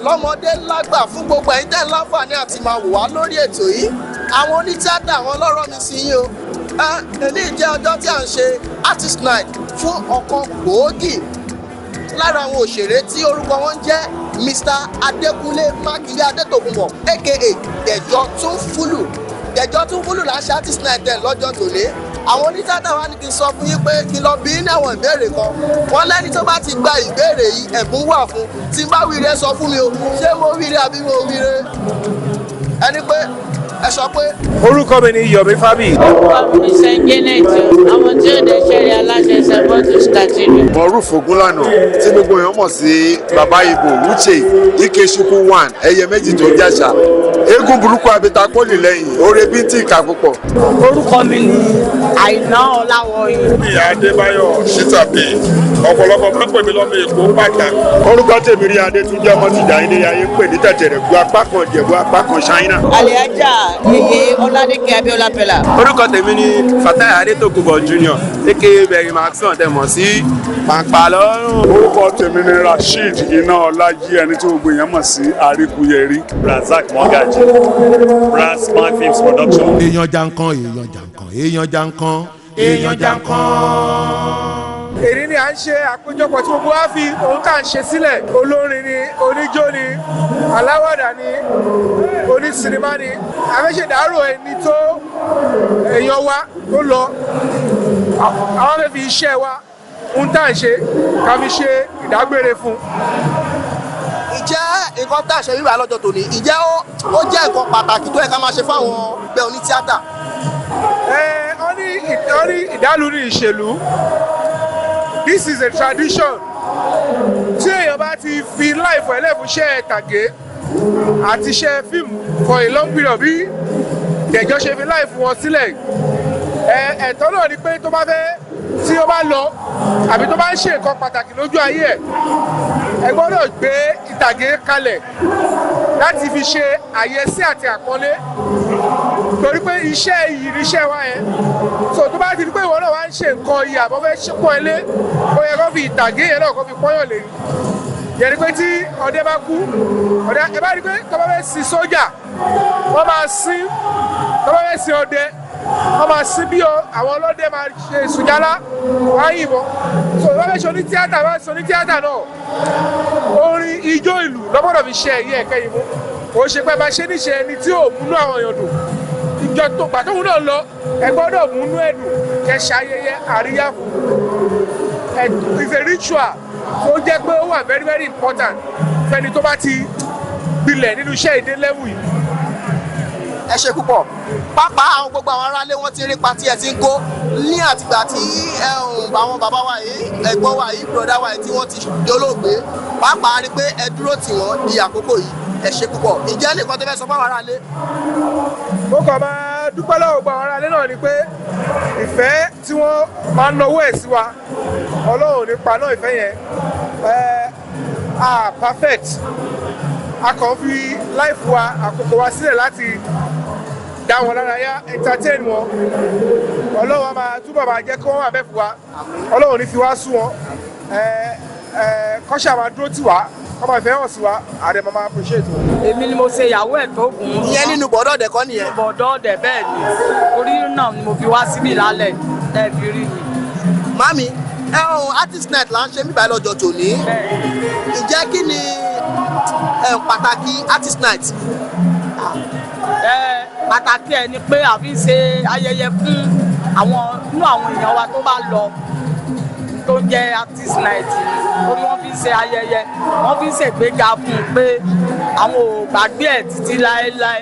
lọ́mọdé lágbà fún gbogbo ẹ̀yin tẹ́ láǹfààní àti máa wò wá lórí ètò yìí àwọn onítìátà àwọn ọlọ́rọ̀ mi sí yín o èyí jẹ́ ọjọ́ tí à ń ṣe artist night fún ọ̀kan gbòógì lára àwọn òṣèré tí orúkọ wọn jẹ́ Mr. Adekunle Makinde Adetokunbo a.k.a. Dejo Tunfulu. Dejo Tunfulu là ń ṣe artist night ẹ̀ lọ́jọ́ tòní. Àwọn onítìátà wa ní kí n sọ fún yín pé kí n lọ bí ní àwọn ìbéèrè kan. Wọ́n lẹ́ni tó bá ti gba ìbéèrè yìí ẹ̀bùn wà fún. Tí n bá wíire sọ fún mi o, ṣé mo wíire àbí mo wíire? Ẹni pé ẹ sọ pé. Orúkọ mi ni Yomi Fabiyi. Orúkọ mi ṣe Gẹ́nẹ̀tì. Àwọn tí ó lè ṣẹ̀rí aláṣẹ ṣẹ́fọ́tò ṣàtìlú. Mọ̀rúfù Ògúnlànà tí gbogbo èèyàn mọ̀ sí Bàbá Ìgbò Uche Ikechukwu 1 ẹyẹ méjì tó jàṣà. Eégún burúkú abita pólì lẹ́yìn oore bí tí ìka púpọ̀. Orúkọ mi ni Àìná Ọláwọyìn. Ìyá Adébáyọ̀ Ṣítàbí ọ̀pọ̀lọpọ̀ máa ń pè mí lọ́mọ Èkó pàtàkì. Orúkọ tèmi rí Adétúnjẹ́ ọmọ tìjà ilé ayé pè ní tẹ̀tẹ̀rẹ̀ gbọ́ apá kan jẹ̀bú apá kan ṣáínà. Àlẹ́ájà Yèyé Ọládékẹ́ Abíọ́lá Pẹ́lá. Orúkọ tèmi ni Fatai Adetokunbo Junior a.k.a. Berry Maxon tẹ̀mọ̀ sí Pàǹpàlọ́rùn. Orúkọ tèmi ni Rasheed Iná Ọlájí ẹni tí gbogbo èèyàn mọ̀ sí Àríkúyẹrí. Razak Mọ́gàjì Brass Man Films Production. Èèyàn jankan, èèyàn jankan, èèyàn jankan, èèyàn jankan. Èyí ni à ń ṣe àpéjọpọ̀ tí gbogbo wa fi ohun tá à ń ṣe sílẹ̀. Olórin ni, oníjó ni, aláwàdà ni, onísinimá ni. Àfẹ́ṣèdárò ẹni tó èèyàn wa tó lọ. Àwọn fẹ́ fi iṣẹ́ wa ohun tá à ń ṣe ká fi ṣe ìdágbére fún. Ìjẹ́ nǹkan tá à ṣe wíwà lọ́jọ́ tòní, ìjẹ́ ó jẹ́ nǹkan pàtàkì tó yẹ ká máa ṣe fáwọn ẹgbẹ́ onítìátà. Wọ́n ní ìdálù ní ìṣèlú. This is a tradition. Tí èèyàn bá ti fi láìfọ̀ ẹlẹ́fúnṣẹ́ ìtàgé àti iṣẹ́ fíìmù for a long period bí Dejo ṣe fi láìfọ̀ wọn sílẹ̀. Ẹ̀tọ́ náà ni pé tó bá fẹ́ tí ó bá lọ àbí tó bá ń ṣe nǹkan pàtàkì lójú ayé ẹ̀ ẹ gbọ́dọ̀ gbé ìtàgé kalẹ̀ láti fi ṣe àyẹ́sí àti àpọ́nlé torí pé iṣẹ́ iyì ni iṣẹ́ wa yẹn so tó bá ti di pé ìwọ náà wá ń ṣe nǹkan iyì àbọ̀ fẹ́ ṣepọ̀ ilé ó yẹ kó fi ìtàgé yẹn náà kó fi pọ́yàn lè yẹn ni pé tí ọdẹ bá kú ọdẹ ẹ bá rí pé tó bá fẹ́ sin sójà wọ́n máa sin tó bá fẹ́ sin ọdẹ wọ́n máa sí bí àwọn ọlọ́dẹ máa ṣe sùjálá wọ́n á yìnbọn so wọ́n fẹ́ ṣe onítíátà wọ́n ṣe onítíátà náà orin ijó ìlú lọ́gbọ́dọ̀ fi ṣe ẹ̀yẹ ẹ̀kẹ́ yìí mú kò ṣe pé máa ṣe níṣe ẹni tí ò múnú àwọn èèyàn dùn ìjọ tó pàtóhùn náà lọ ẹ gbọ́dọ̀ múnú ẹ̀dùn kẹ́ ṣe ayẹyẹ àríyá fún it's a ritual tó jẹ́ pé ó wà very very important fẹ́ni tó bá ti gbilẹ̀ nínú iṣẹ́ ìdè level yìí. Ẹ ṣe púpọ̀ pápá àwọn gbogbo àwọn aráalé wọn ti rí patí ẹ ti ń kó ní àtìgbà tí àwọn bàbá wa yìí ẹ̀gbọ́n wa yìí bùrọ̀dá wa yìí tí wọ́n ti dolóògbé pápá rí pé ẹ dúró tì wọ́n di àkókò yìí ẹ ṣe púpọ̀ ìjẹ́ nìkan tó fẹ́ sọ fáwọn aráalé. Mo kàn máa dúpẹ́ lọ́wọ́ gbogbo àwọn aráalé náà ni pé ìfẹ́ tí wọ́n máa ń nawọ́ ẹ̀ sí wa Ọlọ́run nípa náà ìfẹ́ yẹn perfect a kàn fi life wa àkókò wa sílẹ̀ láti dá wọn lára yá entertain wọn Ọlọ́run máa túbọ̀ máa jẹ́ kí wọ́n wà bẹ́ẹ̀ fún wa Ọlọ́run ní fi wá sú wọn kọ́ṣà máa dúró tì wá ọmọ ìfẹ́ hàn sí wa àdè máa appreciate wọn. Èmi ni mo ṣe ìyàwó ẹ̀ tó gùn ún. Ìyẹn nínú bọ̀dọ̀dẹ̀ kọ́ nìyẹn. Bọ̀dọ̀dẹ̀ bẹ́ẹ̀ ni orí náà ni mo fi wá síbí lálẹ́ ẹ̀ fi rí mi. Mami artist night là ń ṣe níbàá lọ́jọ́ tòní ǹjẹ́ kí ni pàtàkì artist night. Pàtàkì ẹ̀ ni pé àfi ṣe ayẹyẹ fún àwọn inú àwọn èèyàn wa tó bá lọ tó ń jẹ́ artist night orí wọ́n fi ṣe ayẹyẹ wọ́n fi ṣègbéga fún un pé àwọn ò gbàgbé ẹ̀ títí láéláé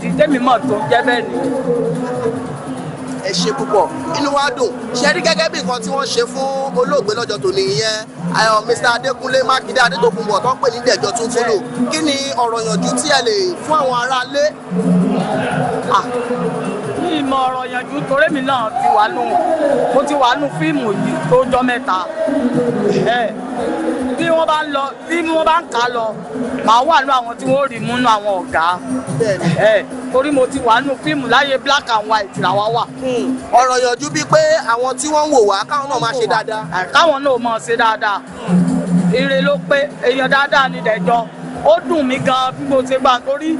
ìdí tèmi mọ̀ tó ń jẹ́ bẹ́ẹ̀ ni. Ẹ ṣe púpọ̀ inú wa dùn ṣe rí gẹ́gẹ́ bí nǹkan tí wọ́n ṣe fún olóògbé lọ́jọ́ tòní yẹn Mr. Adekunle Makinde Adetokunbo tó ń pè ní Dejo Tunfulu kí ni ọ̀rọ̀ ìyànjú tí ẹ lè fún àwọn aráalé. Ní ìmọ̀ ọ̀rọ̀ ìyànjú torí mi náà mo ti wà nù fíìmù yìí tó jọ mẹ́ta wọ́n bá ń lọ bí wọ́n bá ń kà á lọ màá wà nínú àwọn tí wọ́n rí mú nínú àwọn ọ̀gá torí mo ti wà nínú fíìmù láyé black and white làwa wà. ọ̀rọ̀ yànjú bíi pé àwọn tí wọ́n ń wò wá káwọn náà máa ṣe dáadáa. káwọn náà máa ṣe dáadáa ire ló pé èèyàn dáadáa ní Dẹ̀jọ ó dùn mí gan bí mo ṣe gbà torí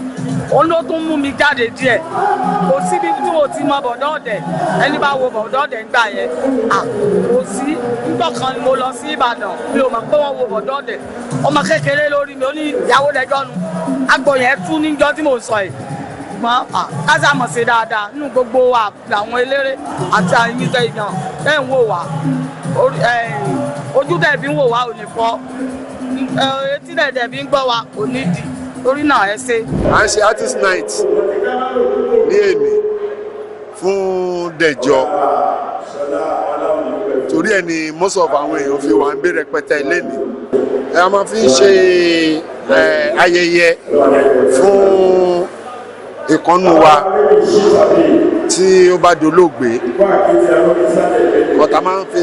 òun ló tún mú mi jáde díẹ̀ kò sí bí tí mo ti mọ bọ̀dọ̀ ọ̀dẹ̀ ẹni bá wo bọ̀dọ̀ ọ̀dẹ̀ ń gbà yẹn kò sí nígbà kan ni mo lọ sí Ìbàdàn mi ò mọ̀ pé wọ́n wo bọ̀dọ̀ ọ̀dẹ̀ ọmọ kékeré lórí mi ó ní ìyàwó Dẹ̀jọ nu àgbọ̀ yẹn tú níjọ́ tí mo sọ yìí ṣùgbọ́n káṣá mọ̀ ṣe dáadáa nínú gbogbo wa làwọn eléré àti àyíǹde èèyàn tẹ́ ń wò wá ojú tẹ̀ fi ń wò wá ò ní fọ́ etí tẹ̀ fi ń gbọ́ wa ò ní di torí náà ẹ ṣe. à ń ṣe artist night ní èmi fún Dẹ̀jọ torí ẹ ni most of àwọn èèyàn fi wà ń gbé rẹpẹtẹ lẹ́nìí a máa fi ń ṣe ayẹyẹ fún ìkànnù wa tí ó bá dolóògbé ọ̀tá máa ń fi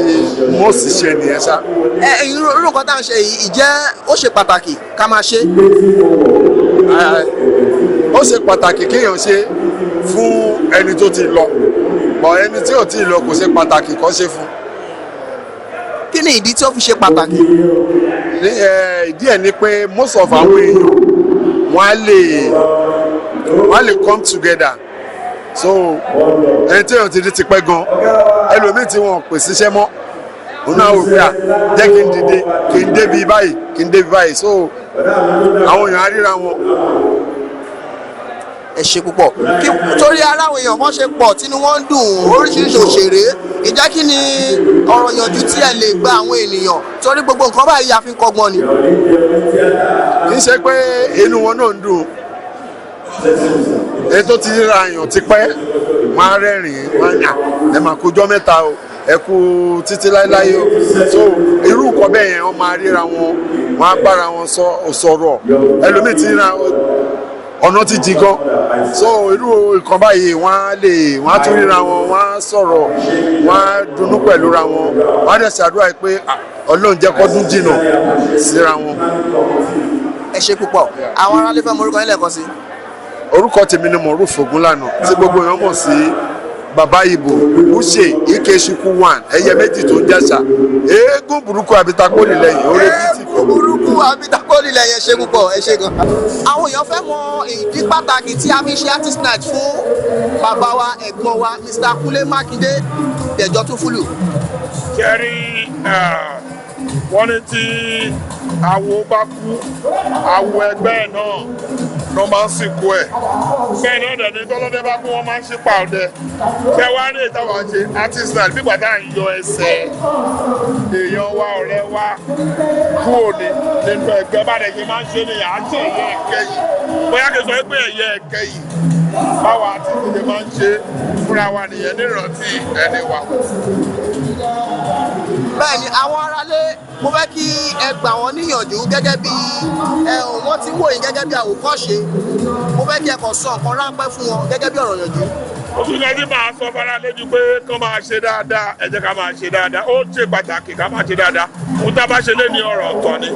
mọ́ọ̀sì ṣe nìyẹn ṣá. irú nǹkan tá à ń ṣe yìí ìjẹ́ ó ṣe pàtàkì ká máa ṣe. ó ṣe pàtàkì kéèyàn ṣe fún ẹni tó ti lọ bọ̀ ẹni tí ò tí ì lọ kò ṣe pàtàkì kó ṣe fún. kí ni ìdí tí ó fi ṣe pàtàkì? ìdí ẹ̀ ni pé most of àwọn èèyàn wọ́n á lè come together so ẹni tí èèyàn ti di tipẹ́ gan ẹlòmíì tí wọn pè síṣẹ́ mọ́ òun náà wò pé jẹ́ kí n dìde kí n débi báyìí so àwọn èèyàn á ríra wọn. ẹ ṣe púpọ̀ torí aráwọ̀ èèyàn kan ṣe pọ̀ tí wọ́n ń dùn oríṣiríṣi òṣèré ìjẹ́ kí ni ọ̀rọ̀ yànjú tí ẹ lè gba àwọn ènìyàn torí gbogbo nǹkan báyìí a fi ń kọ́gbọ́n ni. kì í ṣe pé inú wọn náà ń dùn ètò ti ríra èèyàn ti pẹ́ wọ́n á rẹ́rìn-ín wọ́n á yàn ẹ máa kójọ́ mẹ́ta o ẹ kú títí láéláé o so irú nǹkan bẹ́ẹ̀ yẹn wọ́n máa ríra wọn wọ́n á bára wọn sọ̀rọ̀ ẹlòmíì ti ríra ọ̀nà ti jì gan so irú nǹkan báyìí wọ́n á tún ríra wọn wọ́n á sọ̀rọ̀ wọ́n á dunnú pẹ̀lú ra wọn wọ́n á dẹ̀ ṣàdúrà pé Ọlọ́run jẹ́ kọ́dún jìnnà síra wọn. ẹ ṣe púpọ̀ àwọn aráalé fẹ́ mọ orúkọ yín lẹ́ẹ̀kan sí. orúkọ tèmi ni Moruf Ogunlana tí gbogbo èèyàn mọ̀ sí bàbá ìbò Uche Ikechukwu 1 ẹyẹ méjì tó ń jàṣà eégún burúkú abitakoli lẹ́yìn orí bíi eégún burúkú abitakoli lẹ́yìn ẹ ṣe púpọ̀ ẹ ṣe gan. àwọn èèyàn fẹ́ mọ ìdí pàtàkì tí a fi ṣe artist night fún bàbá wa ẹ̀gbọ́n wa Mr. Kunle Makinde Dejo Tunfulu. kẹrí wọ́n ní tí awo bá kú awo ẹgbẹ́ náà ló máa ń sìnkú ẹ̀ bẹ́ẹ̀ náà dẹ̀ ní tọ́lọ́dẹ́ bá kú wọ́n máa ń ṣípa ọ̀dẹ kẹ wá ní ìtawà ṣe artist night nígbà tá à ń yọ ẹsẹ̀ èèyàn wa ọ̀rẹ́ wa kú òní nínú ẹgbẹ́ bá dẹ̀ ṣe máa ń ṣe ní àti ẹ̀yẹ ẹ̀kẹ́ yìí bóyá kí n sọ pé ẹ̀yẹ ẹ̀kẹ́ yìí báwa àti ìdíje máa ń ṣe fúnra wa nìyẹn nírọ̀tí ẹni wa. bẹ́ẹ̀ ni àwọn aráalé mo fẹ́ kí ẹ gbà wọ́n níyànjú gẹ́gẹ́ bí wọ́n ti wò yín gẹ́gẹ́ bí àwòkọ́ṣe mo fẹ́ kí ẹ kàn sọ nǹkan ráńpẹ́ fún wọn gẹ́gẹ́ bí ọ̀rọ̀ yànjú. òṣìṣẹ́ tí máa sọ fara lójú pé kán máa ṣe dáadáa ẹ jẹ́ ká máa ṣe dáadáa ó ṣe pàtàkì ká máa ṣe dáadáa ohun tá a bá ṣe lé ní ọ̀rọ̀ ọ̀tọ̀ ni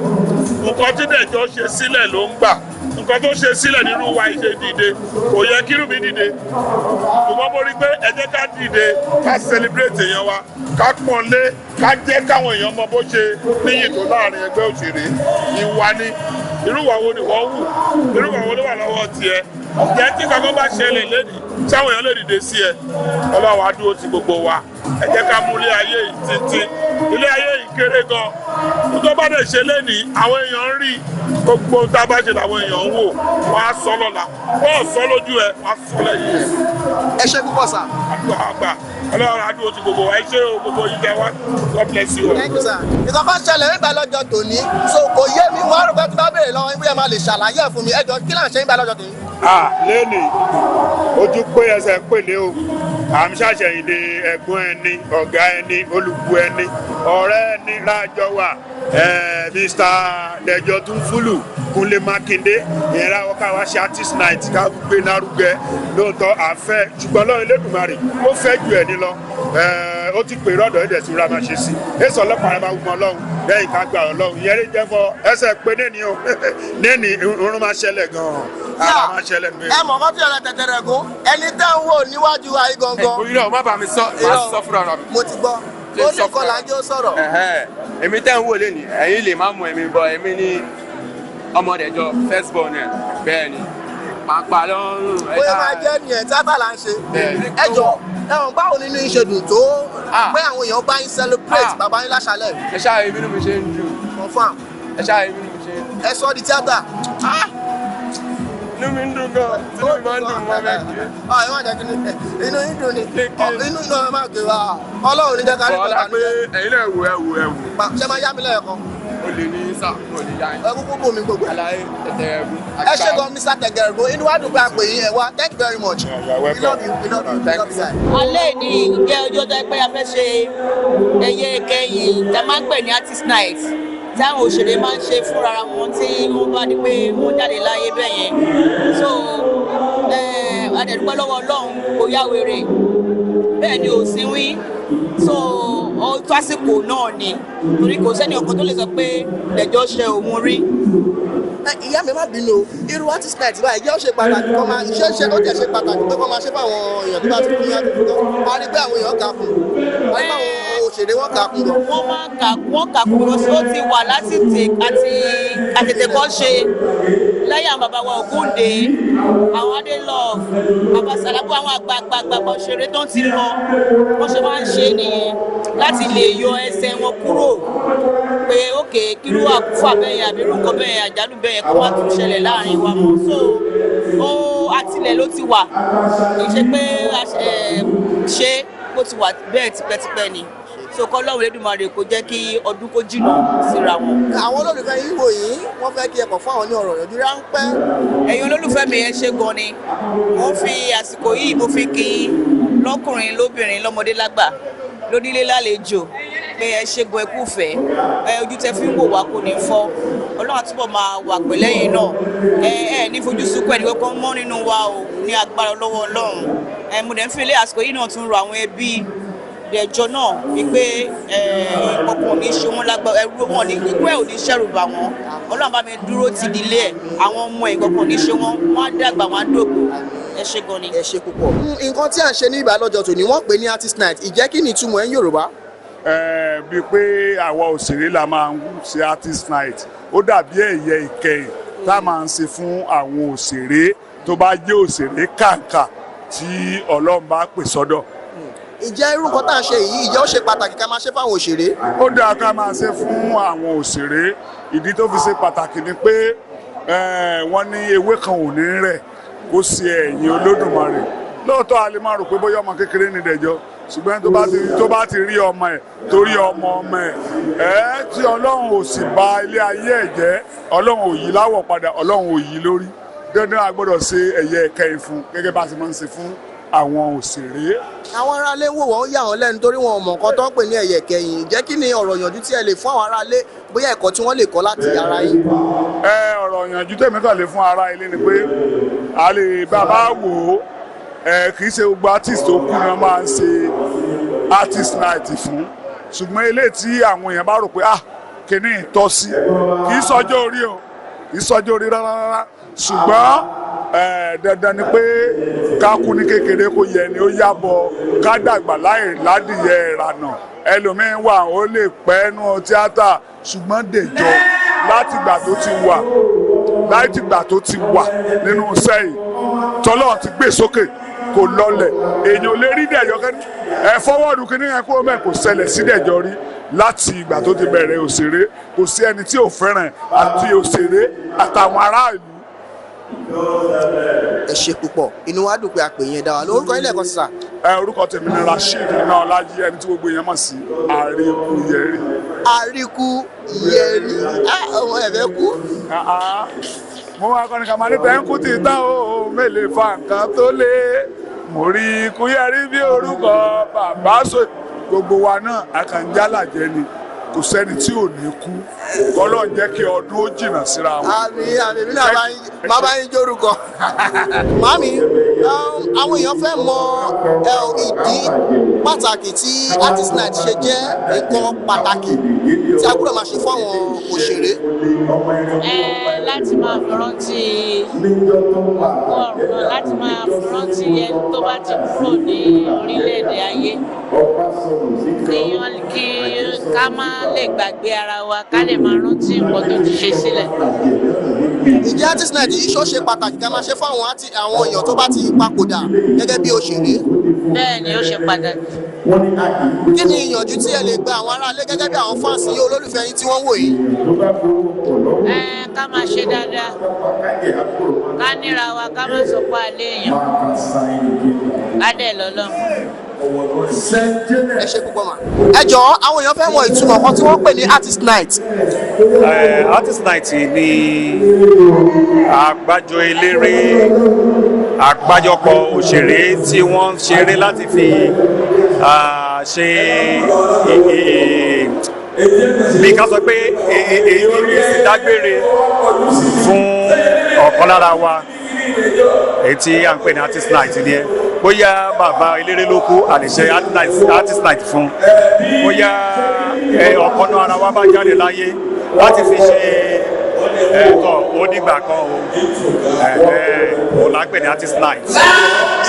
nǹkan tí Dẹ̀jọ ṣe sílẹ̀ ló ń gbà nǹkan tó ṣe sílẹ̀ nínú wa ìṣe dìde kò yẹ kírù mi dìde ṣùgbọ́n mo rí pé ẹ jẹ́ ká dìde ká celebrate èèyàn wa ká pọ́nlé ká jẹ́ káwọn èèyàn mọ bó ṣe níyì tó láàrin ẹgbẹ́ òṣèré ìwà ni irú ìwà wo ni wọ́n wù irú ìwà wo ló wà lọ́wọ́ tiẹ̀ jẹ́ tí kankan bá ṣẹlẹ̀ lẹ́nìí táwọn èèyàn lè dìde sí ẹ Ọlọ́run á dúró ti gbogbo wa ẹ jẹ́ ká mú ilé ayé yìí títí ilé ayé yìí kéré gan tó bá dẹ̀ ṣe lẹ́nìí àwọn èèyàn ń rí gbogbo tá a bá ṣe làwọn èèyàn ń wò wọ́n á sọ lọ́la wọ́n ò sọ lójú ẹ wọ́n á sọ lẹ́yìn ẹ. ẹ ṣe púpọ̀ sà. àdúrà àgbà Ọlọ́run á dúró ti gbogbo wa ẹ ṣé o gbogbo yìí tẹ wá God bless you. thank you sir. ìkọ̀kọ̀ ṣẹlẹ̀ nígbà lọ́jọ́ tòní so kò yé mi wọ́n rò pé tí bá béèrè lọ́wọ́ ibú yẹn máa lè ṣàlàyé ẹ̀ fún mi ẹjọ́ kí là ń ṣe nígbà lọ́jọ́ tòní. lẹ́nìí ojú pé ẹsẹ̀ pèlè o à ń ṣàṣẹ̀yìndé ẹ̀gbọ́n ẹni ọ̀gá ẹni olùkú ẹni ọ̀rẹ́ ẹni láàjọ wà Mr. Dejo Tunfulu Kunle Makinde ìyẹn láwọn káwá ṣe artist night ká gbé lárugẹ lóòótọ́ àfẹ́ ṣùgbọ́n lọ́run Elédùmarè ó fẹ́ ju ẹni lọ ó ti pè rọ́dọ̀ ẹ̀dẹ̀ tí ra máa ṣe sí èso ọlọ́pàá rẹ̀ máa wù mọ́ ọlọ́run lẹ́yìn ká gbà ọlọ́run ìyẹn lè jẹ́ fọ ẹsẹ̀ pé nẹ́ni o nẹ́ni irun máa ṣẹlẹ̀ gan-an ara máa ṣẹlẹ̀ nù. ẹ mọ̀ kọ́ tí ọ̀rẹ́ tẹ̀tẹ̀rẹ̀ gún ẹni tẹ́ ń wò níwájú ayé gangan. òyìnbó má bàa mi sọ fúnra rà mí. mo ti gbọ́ ó ní kọ́ lájọ́ sọ̀rọ̀. èmi tẹ́ ń wò lé ní ẹ̀yin lè má mú ẹ̀mí bọ ẹ̀mí ní ọmọdéjọ first born ẹ̀ bẹ́ẹ̀ ni pàápàá lọ́rùn. bóyá máa jẹ́ nìyẹn tíátà là ń ṣe. ẹ jọ ẹ̀wọ̀n báwo nínú ìṣèdùn tó pé àwọn èèyàn bá yín celebrate bàbá yín láṣálẹ̀. ẹ ṣáà èmi ni mo ṣe ń dùn. confam. ẹ ṣáà èmi ni mo ṣe ń dùn. ẹ sọ di tíátà. inú mi ń dùn gan inú mi máa ń dùn mọ́ bẹ́ẹ̀ kí. ẹ má jẹ́ kí inú yín dùn ni inú iná ẹ má gbé wa ọlọ́run ní jẹ́ ká rí kọ́ta ní. ẹ̀yin náà wò ẹ wò ẹ wò. ṣé máa yá mi lẹ́yọ̀kan. o lè ní sá o lè yá yín. ẹ kúkú bò mí gbogbo. alaye tẹtẹrẹbu. ẹ ṣe gan Mr. Tẹgẹrẹbu inú wa dùn pé a pè yín ẹ wá thank you very much. we love you we love you we love you. alẹ́ ní ìjẹ́ ọjọ́ tó pé a fẹ́ ṣe ẹyẹ ìkẹyìn tá a máa ń pè ní artist night tí àwọn òṣèré máa ń ṣe fúnra wọn tí wọ́n bá ní pé wọ́n jáde láyé bẹ́ẹ̀ yẹn so adẹ̀dúpẹ́ lọ́wọ́ Ọlọ́run kò yá wèrè bẹ́ẹ̀ ni ò sí wí so ó tó àsìkò náà ni torí kò sẹ́ni ọ̀kan tó lè sọ pé lẹ́jọ́ ṣe òun rí. ìyá mi má bínú irú artist night báyìí jẹ́ ó ṣe pàtàkì kọ́ máa iṣẹ́ ó jẹ́ ṣe pàtàkì pé kọ́ máa ṣe fáwọn èèyàn tó bá ti kú ní àdúgbò tó a rí pé àwọn èèyàn kà kún a rí pé àwọn òṣèré wọn kà kún lọ. wọ́n kà kún lọ sí ó ti wà láti àtètèkọ́ ṣe lẹ́yìn àwọn bàbá wa Ògúndé àwọn Adélọ́ọ̀fù bàbá Sàlábù àwọn àgbààgbà òṣèré tó ti lọ wọ́n ṣe máa ń ṣe nìyẹn láti lè yọ ẹsẹ̀ wọn kúrò pé ókè kírú àkúfà bẹ́ẹ̀ àbí irú nǹkan bẹ́ẹ̀ àjálù bẹ́ẹ̀ kó má tún ṣẹlẹ̀ láàrin wa mọ́ so ó àtìlẹ̀ ló ti wà kì í ṣe pé ṣé ó ti wà bẹ́ẹ̀ tipẹ́tipẹ́ ni so kọ́ lọ́wọ́ Elédùmarè kó jẹ́ kí ọdún kó jìnnà síra wọn. àwọn olólùfẹ́ yín wò yín wọ́n fẹ́ kí ẹ kọ̀ fún àwọn ní ọ̀rọ̀ ìyànjú ráńpẹ́. ẹ̀yin olólùfẹ́ mi ẹ ṣé gan ni mo fi àsìkò yìí mo fi kí lọ́kùnrin lóbìnrin lọ́mọdé lágbà lónílé lálejò pé ẹ ṣé gan ẹkú fẹ́ ojú tẹ fi ń wò wá kò ní fọ́ Ọlọ́run àtúbọ̀ máa wà pẹ̀lẹ́yìn náà ẹ ní fojú sunkún ẹni kankan mọ́ nínú wa o ní agbára lọ́wọ́ Ọlọ́run mo dẹ̀ ń fi ilé àsìkò yìí náà tún rọ àwọn ẹbí ìdẹ̀jọ́ náà wípé ìkọ̀kọ̀ ní ṣe wọ́n lágbára ẹrú wọn ní ikú ẹ̀ ò ní ṣẹ̀rù bà wọ́n Ọlọ́run bá mi dúró ti ìdílé ẹ̀ àwọn ọmọ ìkọ̀kọ̀ ní ṣe wọ́n á dàgbà wọ́n á dògbò ẹ ṣé gan ni. ẹ ṣé púpọ̀. nǹkan tí à ń ṣe ní ìbálòjọ tòní wọ́n pè ní artist night ìjẹ́ kí ni ìtumọ̀ ẹ̀ ń Yorùbá. bíi pé àwa òṣèré la máa ń ṣe artist night ó dàbí ẹ̀yẹ ìkẹyìn tá a máa ń ṣe fún àwọn òṣèré tó bá jẹ́ òṣèré kàǹkà tí Ọlọ́run bá pè sọ́dọ̀. ìjẹ́ irú nǹkan tá à ń ṣe yìí ìjẹ́ ó ṣe pàtàkì ká máa ṣe fáwọn òṣèré. ó dáa ká máa ṣe fún àwọn òṣèré ìdí tó fi ṣe pàtàkì ni pé wọ́n ní ewé kan ò ní rẹ̀ kó ṣe ẹ̀yìn Olódùmarè lóòótọ́ a lè máa rò pé bóyá ọmọ kékeré ní Dẹ̀jọ́ ṣùgbọ́n tó bá ti rí ọmọ ẹ̀ torí ọmọ ẹ̀ tí Ọlọ́run ò sì bà ilé ayé ẹ̀ jẹ́ Ọlọ́run ò yí láwọ̀ padà Ọlọ́run ò yí lórí dandan a gbọ́dọ̀ ṣe ẹ̀yẹ ìkẹyìn fún gẹ́gẹ́ bá a ṣe máa ń ṣe fún àwọn òṣèré. àwọn aráalé wò wọ́n yà wọ́n lẹ́nu torí wọn ò mọ̀ nǹkan tó ń pè ní ẹ̀yẹ ìkẹyìn jẹ́ kí ni ọ̀rọ̀ ìyànjú tí ẹ lè fún àwọn aráalé bóyá ẹ̀kọ́ tí wọ́n lè kọ́ láti ara yín. ọ̀rọ̀ ìyànjú tèmi kàn lè fún ara ilé ni pé a lè bàbá wò ó kì í ṣe gbogbo artist tó kù náà máa ń ṣe artist night fún ṣùgbọ́n eléyìí tí àwọn èèyàn bá rò pé kìíní tọ́ sí kì í sọjọ́ orí o kì í sọjọ́ orí rárá ṣùgbọ́n dandan ni pé ká kú ní kékeré kó yẹ ni ó yàbọ̀ ká dàgbà láì ládìyẹ ìrànà ẹlòmíín wà ó lè pẹ́ nú tíátà ṣùgbọ́n Dẹ̀jọ́ látìgbà tó ti wà nínú iṣẹ́ yìí tọ́lọ́run ti gbé sókè kò lọlẹ̀ èèyàn lè rí Dẹ̀jọ́ kẹ́ni fọwọ́dù kí nìyẹn kúrò mẹ́ kò ṣẹlẹ̀ sí Dẹ̀jọ́ rí láti ìgbà tó ti bẹ̀rẹ̀ òṣèré kò sí ẹni tí ò fẹ́ràn àti òṣèré àtàwọn aráàlú. ẹ ṣé púpọ̀ inú wa dùn pé a pè yẹn dá wa lórúkọ ilé ẹ̀kọ́ sísà. orúkọ tèmi ni Rasheed náà Ọlájí ẹni tí gbogbo èèyàn mọ̀ sí Àríkúyẹrí. Àríkúyẹrí ọmọ ẹ̀fẹ́ kú. mo máa kọ́ni ká máa ní tẹ́ńkù tí tá o mélèé fa nǹkan tó lé mo rí Kúyẹrí bí orúkọ bàbá sọ gbogbo wa náà àkànjálàjẹ ni kò sẹ́ni tí ò ní kú Ọlọ́run jẹ́ kí ọdún ó jìnnà síra wọn. àmín mi náà máa bá yín jórúkọ. màmí àwọn èèyàn fẹ́ mọ ìdí pàtàkì tí artist night ṣe jẹ́ nǹkan pàtàkì tí a gbọ́dọ̀ máa ṣe fún àwọn òṣèré. Láti máa rántí ọ̀run náà, láti máa rántí ẹni tó bá ti kúrò ní orílẹ̀-èdè ayé, kí ká má lè gbàgbé ara wa, ká lè máa rántí nǹkan tó ti ṣe sílẹ̀. Ìdí artist night yìí ṣó ṣe pàtàkì ká máa ṣe fún àwọn èèyàn tó bá ti papòdà gẹ́gẹ́ bí òṣèré. Bẹ́ẹ̀ ni ó ṣe pàtàkì. Kí ni ìyànjú tí ẹ lè gba àwọn aráalé gẹ́gẹ́ bí àwọn fáǹsì yìí olólùfẹ́ yín tí wọ́n wò yìí? Ká máa ṣe dáadáa, ká níra wa, ká má sọ pé alẹ́ èèyàn, ká dẹ̀ lọ́lọ́. Ẹ ṣe púpọ̀ mà. Ẹ jọ̀ọ́ àwọn èèyàn fẹ́ mọ ìtumọ̀ kan tí wọ́n pè ní artist night. Artist night ni àgbájọ eléré, àgbájọpọ̀ òṣèré tí wọ́n ń ṣeré láti fi ṣe bí ká sọ pé ìdágbére fún ọ̀kan lára wa èyí tí à ń pè ní artist night ni ẹ bóyá bàbá eléré ló kú àlèṣe artist night fún bóyá ọ̀kan náà ara wa bá jáde láyé láti fi ṣe ẹ̀kọ́ onígbà kan òun là ń pè ní artist night.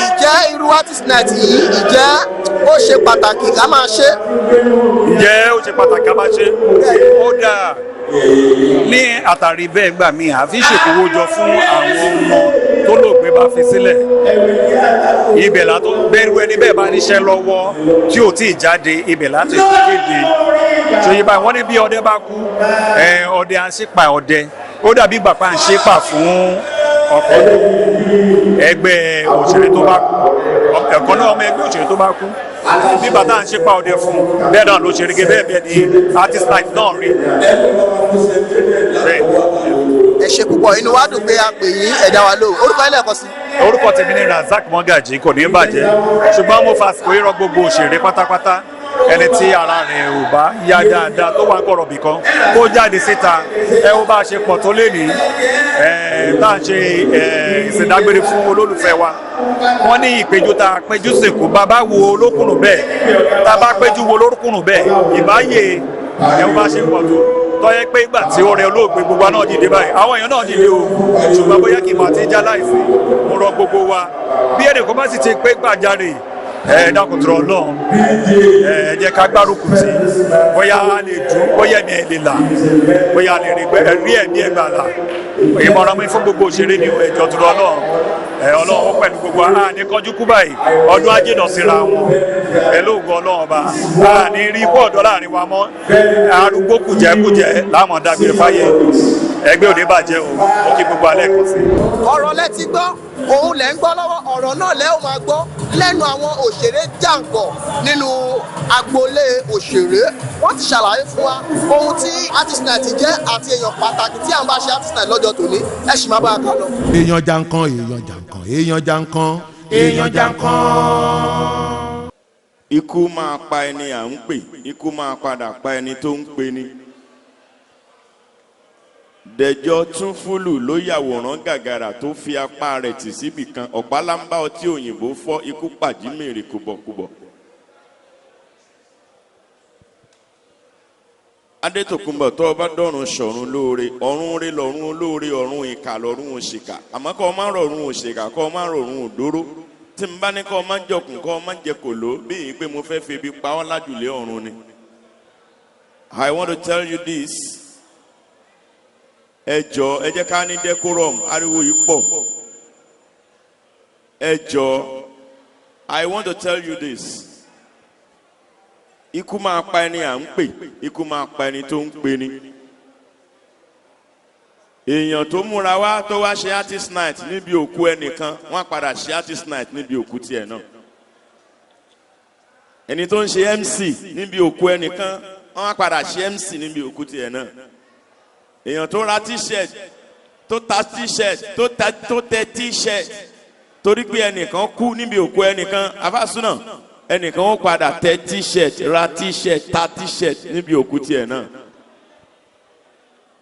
Ìjẹ́ irú artist night yìí ìjẹ́ ó ṣe pàtàkì ká máa ṣe? Ǹjẹ́ ó ṣe pàtàkì ká máa ṣe? Ó dáa ní àtàrí bẹ́ẹ̀ gbà mí àfi ṣèkówó jọ fún àwọn ọmọ tó lògbé bá fi sílẹ̀. Ibẹ̀ látó bẹ́rù ẹni bẹ́ẹ̀ bá níṣẹ́ lọ́wọ́ tí ò tí ì jáde ibẹ̀ láti kéde. Ṣòye báyìí wọ́n ní bí ọdẹ bá kú ọdẹ à ń ṣèpà ọdẹ ó dàbí bàbá à ń ṣèpà fún ọkọ ẹgbẹ́ òṣèré tó bá kú ẹ̀kọ́ náà ọmọ ẹgbẹ́ òṣèré tó bá kú bí bàtà ń ṣèpà ọdẹ fún bẹ́ẹ̀ náà ló ṣe rí bẹ́ẹ̀ bẹ́ẹ̀ ni artist night náà rí. Ẹ ṣe púpọ̀ inú wa dùn pé a pè yín ẹ̀dá wa lóhùn orúkọ ilé ẹ̀kọ́ sí. Orúkọ tèmi ni Razak Mọ́gàjì kò ní bàjẹ́ ṣùgbọ́n mo fàsìkò ìrọ̀ gbogbo òṣèré pátápátá ẹni tí ara rẹ̀ ò bá yá dáadáa tó wà ń kọ̀rọ̀ bìkan kó jáde síta ẹ ó bá a ṣe pọ̀ tó lé ní tá à ń ṣe ìsìndágbére fún olólùfẹ́ wa wọ́n ní ìpéjú tá a péjú sìnkú bàbá wo olókùnrin bẹ́ẹ̀ tá a bá péjú wo olókùnrin bẹ́ẹ̀ ìbáyé ẹ ó bá ṣe pọ̀ tó tọ́yẹ pé ìgbà tí ó rẹ olóògbé gbogbo náà dìde báyìí àwọn èèyàn náà dìde o ṣùgbọ́n bóyá kì í máa ti já láìsí mo rọ gbogbo wa bí ẹnì kan bá sì ti pé gbàjarè dákùtùrọ̀ Ọlọ́run ẹ jẹ́ ká gbárùkù tí bóyá a lè dùn bóyá ẹ̀mí ẹ̀ lè là bóyá a lè rí ẹ̀mí ẹ̀ gbà là ìmọ̀ràn mi fún gbogbo òṣèré ni ẹ̀jọ̀ tùrọ̀ Ọlọ́run Ọlọ́run pẹ̀lú gbogbo àní kọjú kú báyìí ọdún ajínà síra wọn pẹ̀lú ògùn Ọlọ́run ọba àní rí ikú ọ̀dọ́ láàrin wa mọ́ arúgbó kùjẹ́kùjẹ́ láwọn dágbére fáyé ẹgbẹ́ òde bàjẹ́ o ó kí gbogbo alẹ́ kan sí. Ọ̀rọ̀ lẹ ti gbọ́ òun lẹ ń gbọ́ lọ́wọ́ ọ̀rọ̀ náà lẹ ó máa gbọ́ lẹ́nu àwọn òṣèré jàǹkọ̀ nínú agboolé òṣèré wọ́n ti ṣàlàyé fún wa ohun tí artist night jẹ́ àti èèyàn pàtàkì tí à ń bá ṣe artist night lọ́jọ́ tòní ẹ sì máa bá a kà lọ. èèyàn jàǹkàn èèyàn jàǹkàn èèyàn jàǹkàn èèyàn jàǹkàn. Ikú máa pa ẹni à ń pè, ikú máa padà pa ẹni tó ń pè ní. Dejo Tunfulu ló yàwòrán gàgàrà tó fi apá rẹ̀ tì síbì kan ọ̀pálámbá ọtí òyìnbó fọ́ ikú pàjímèrè kùbọ̀kùbọ̀. Adetokunbo tó bá dọ̀run sọ̀run lóore ọ̀run rẹ̀ lọ́run olóore ọ̀run ìkà lọ́run òṣìkà àmọ́ kọ́ ọ má rọ̀run òṣìkà kọ́ ọ má rọ̀run òdóró tí n bá ní kọ́ ọ má jọkùn kọ́ ọ má jẹ kòló bí i pé mo fẹ́ fi ibi pa ọ́ lájùlé ọ̀run ni. I want to tell you this. Ẹ jọ̀ọ́ ẹ jẹ́ ká ní decorum ariwo yìí pọ̀. Ẹ jọ̀ọ́ I want to tell you this. Ikú máa pa ẹni à ń pè, ikú máa pa ẹni tó ń pè ní. Èèyàn tó múra wá tó wá ṣe artist night níbi òkú ẹnìkan, wọ́n á padà ṣe artist night níbi òkú tiẹ̀ náà. Ẹni tó ń ṣe MC níbi òkú ẹnìkan, wọ́n á padà ṣe MC níbi òkú tiẹ̀ náà. Èèyàn tó ra t-shirt, tó ta t-shirt, tó tẹ t-shirt, torí pé ẹnìkan kú níbi òkú ẹnìkan, afásúnà. Ẹnìkan ó padà tẹ t-shirt ra t-shirt ta t-shirt níbi òkú tiẹ̀ náà.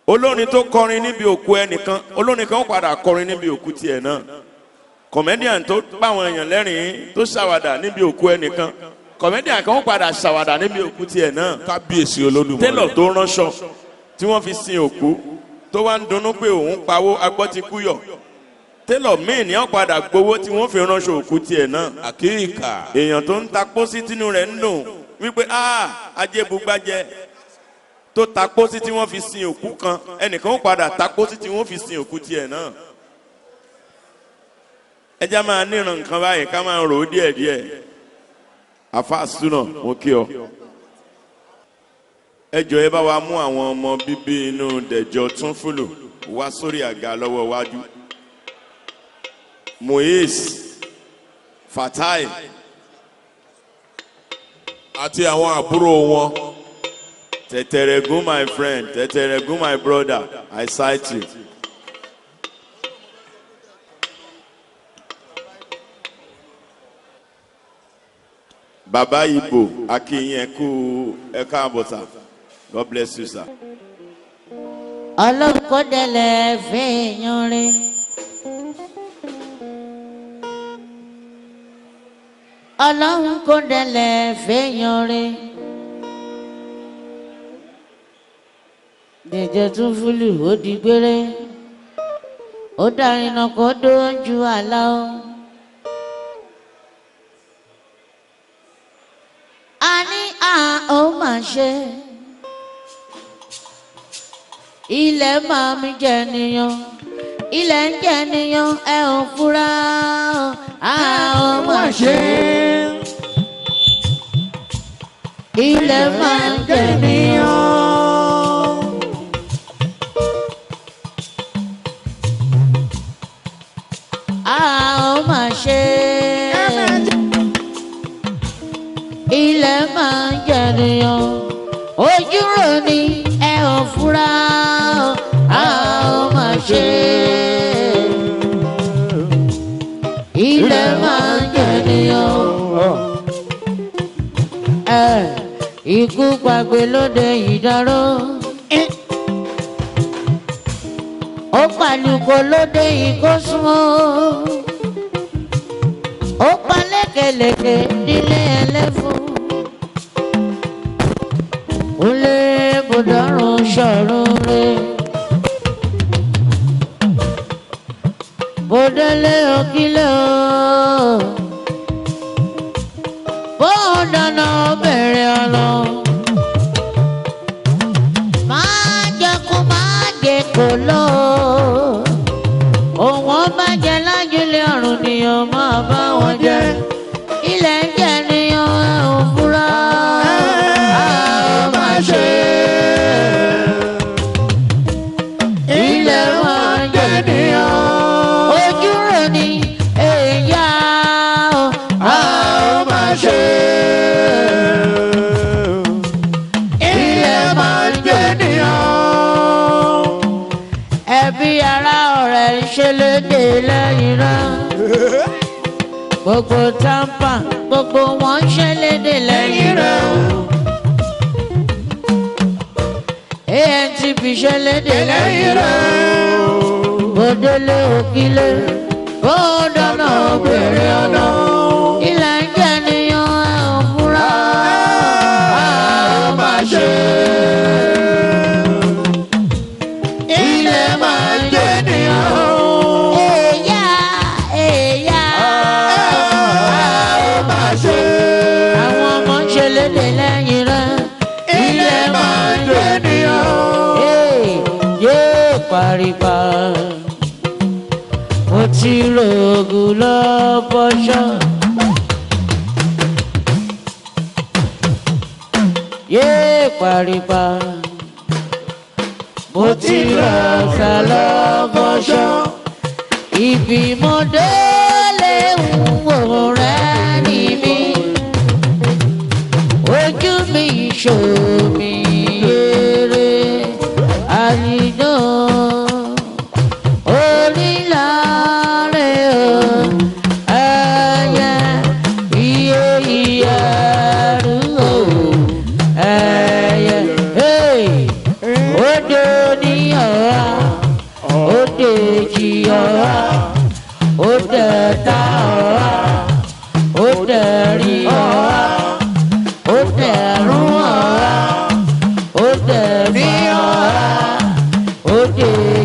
Olórin tó kọrin níbi òkú ẹnìkan olórin kan ó padà kọrin níbi òkú tiẹ̀ náà. Comedian tó báwọn èèyàn lẹ́rìn tó ṣàwàdà níbi òkú ẹnìkan comedian kan padà ṣàwàdà níbi òkú tiẹ̀ náà. kábíyèsí olódùmarè. tailor tó ránṣọ tí wọ́n fi sin òkú tó wá ń dunnú pé òun pawó agbọ́ ti kú yọ. tailor míì ní ó padà gbowó tí wọ́n fi ránṣọ òkú tiẹ̀ náà. àkíkà. èèyàn tó ń ta pósí tínú rẹ̀ ń dùn wípé ajébugbájẹ tó ta pósí tí wọ́n fi sin òkú kan ẹnìkan ó padà ta pósí tí wọ́n fi sin òkú tiẹ̀ náà. ẹja máa níran nǹkan báyìí ká máa rò ó díẹ̀díẹ̀. àfa súnà mo kí ọ. ẹ jọ̀ọ́ ẹ bá wa mú àwọn ọmọ bíbí inú Dejo Tunfulu wá sórí àga lọ́wọ́ iwájú. Moise Fatai àti àwọn àbúrò wọn. Teteregun my friend, Teteregun my brother, I cite you. Baba Ibo, Akinyeku, Ekabota. God bless you, sir. Ọlọ́run kò délẹ̀ fèèyàn rẹ̀. Ọlọ́run kò délẹ̀ fèèyàn rẹ̀. Dejo Tunfulu ó di gbére. Ó dárìnà kó dójú àlá o. A ní ó máa ṣe. Ilẹ̀ máa mi jẹ nìyàn. Ilẹ̀ ń jẹ nìyàn ẹ ò fura o. Ó máa ṣe. Ilẹ̀ máa ń jẹ nìyàn. Ó máa ṣe. Ilẹ̀ máa ń jẹ nìyàn. Ojú rò ní ẹ ò fura o. Ó máa ṣe. Ilẹ̀ máa ń jẹ nìyàn. Ikú pàgbé lóde ìdárò. Ó pàlùkò lóde ìkósùnmọ́. Ó pa lékelèké nílé ẹlẹ́fún. Ó lé bùdọ́rùn ṣọ̀run rẹ̀. Bòdélé òkìlẹ̀ o. Bó dáná bẹ̀rẹ̀ ọ̀nà. Máa jẹ kó máa jẹ kó lọ. Òun ọba jẹ lájúlé ọ̀run nìyàn máa bá wọn jẹ. Ilẹ̀ ń jẹ nìyàn ẹ ò fura. Ó máa ṣe. Ilẹ̀ máa ń jẹ nìyàn. Ojú rò ní èyá o. Ó máa ṣe. Ilẹ̀ máa ń jẹ nìyàn. Ẹbí ará ọ̀rẹ́ ń ṣe lédè lẹ́yìn rẹ̀. Gbogbo tampa gbogbo wọn ń ṣe lédè lẹ́yìn rẹ̀. ANTP ṣe lédè lẹ́yìn rẹ̀. Bòdélé òkìlẹ̀ ó dáná bèrè ọ̀nà. Ilẹ̀ ń jẹ nìyàn ẹ ò fura. Ó máa ṣe. Ilẹ̀ máa ń jẹ nìyàn. Èyá ó máa ṣe. Àwọn ọmọ ń ṣe lédè lẹ́yìn rẹ̀. Ilẹ̀ máa ń jẹ nìyàn. Yé paripa. Mo ti rògùn lọ bọ́ṣọ́. Yé paripa. Mo ti rọ̀ṣà lọ bọ́ṣọ́. Ibi mo délé ń wò rẹ́ ní mi. Ojú mi ṣòmí eré. Àyìnbó.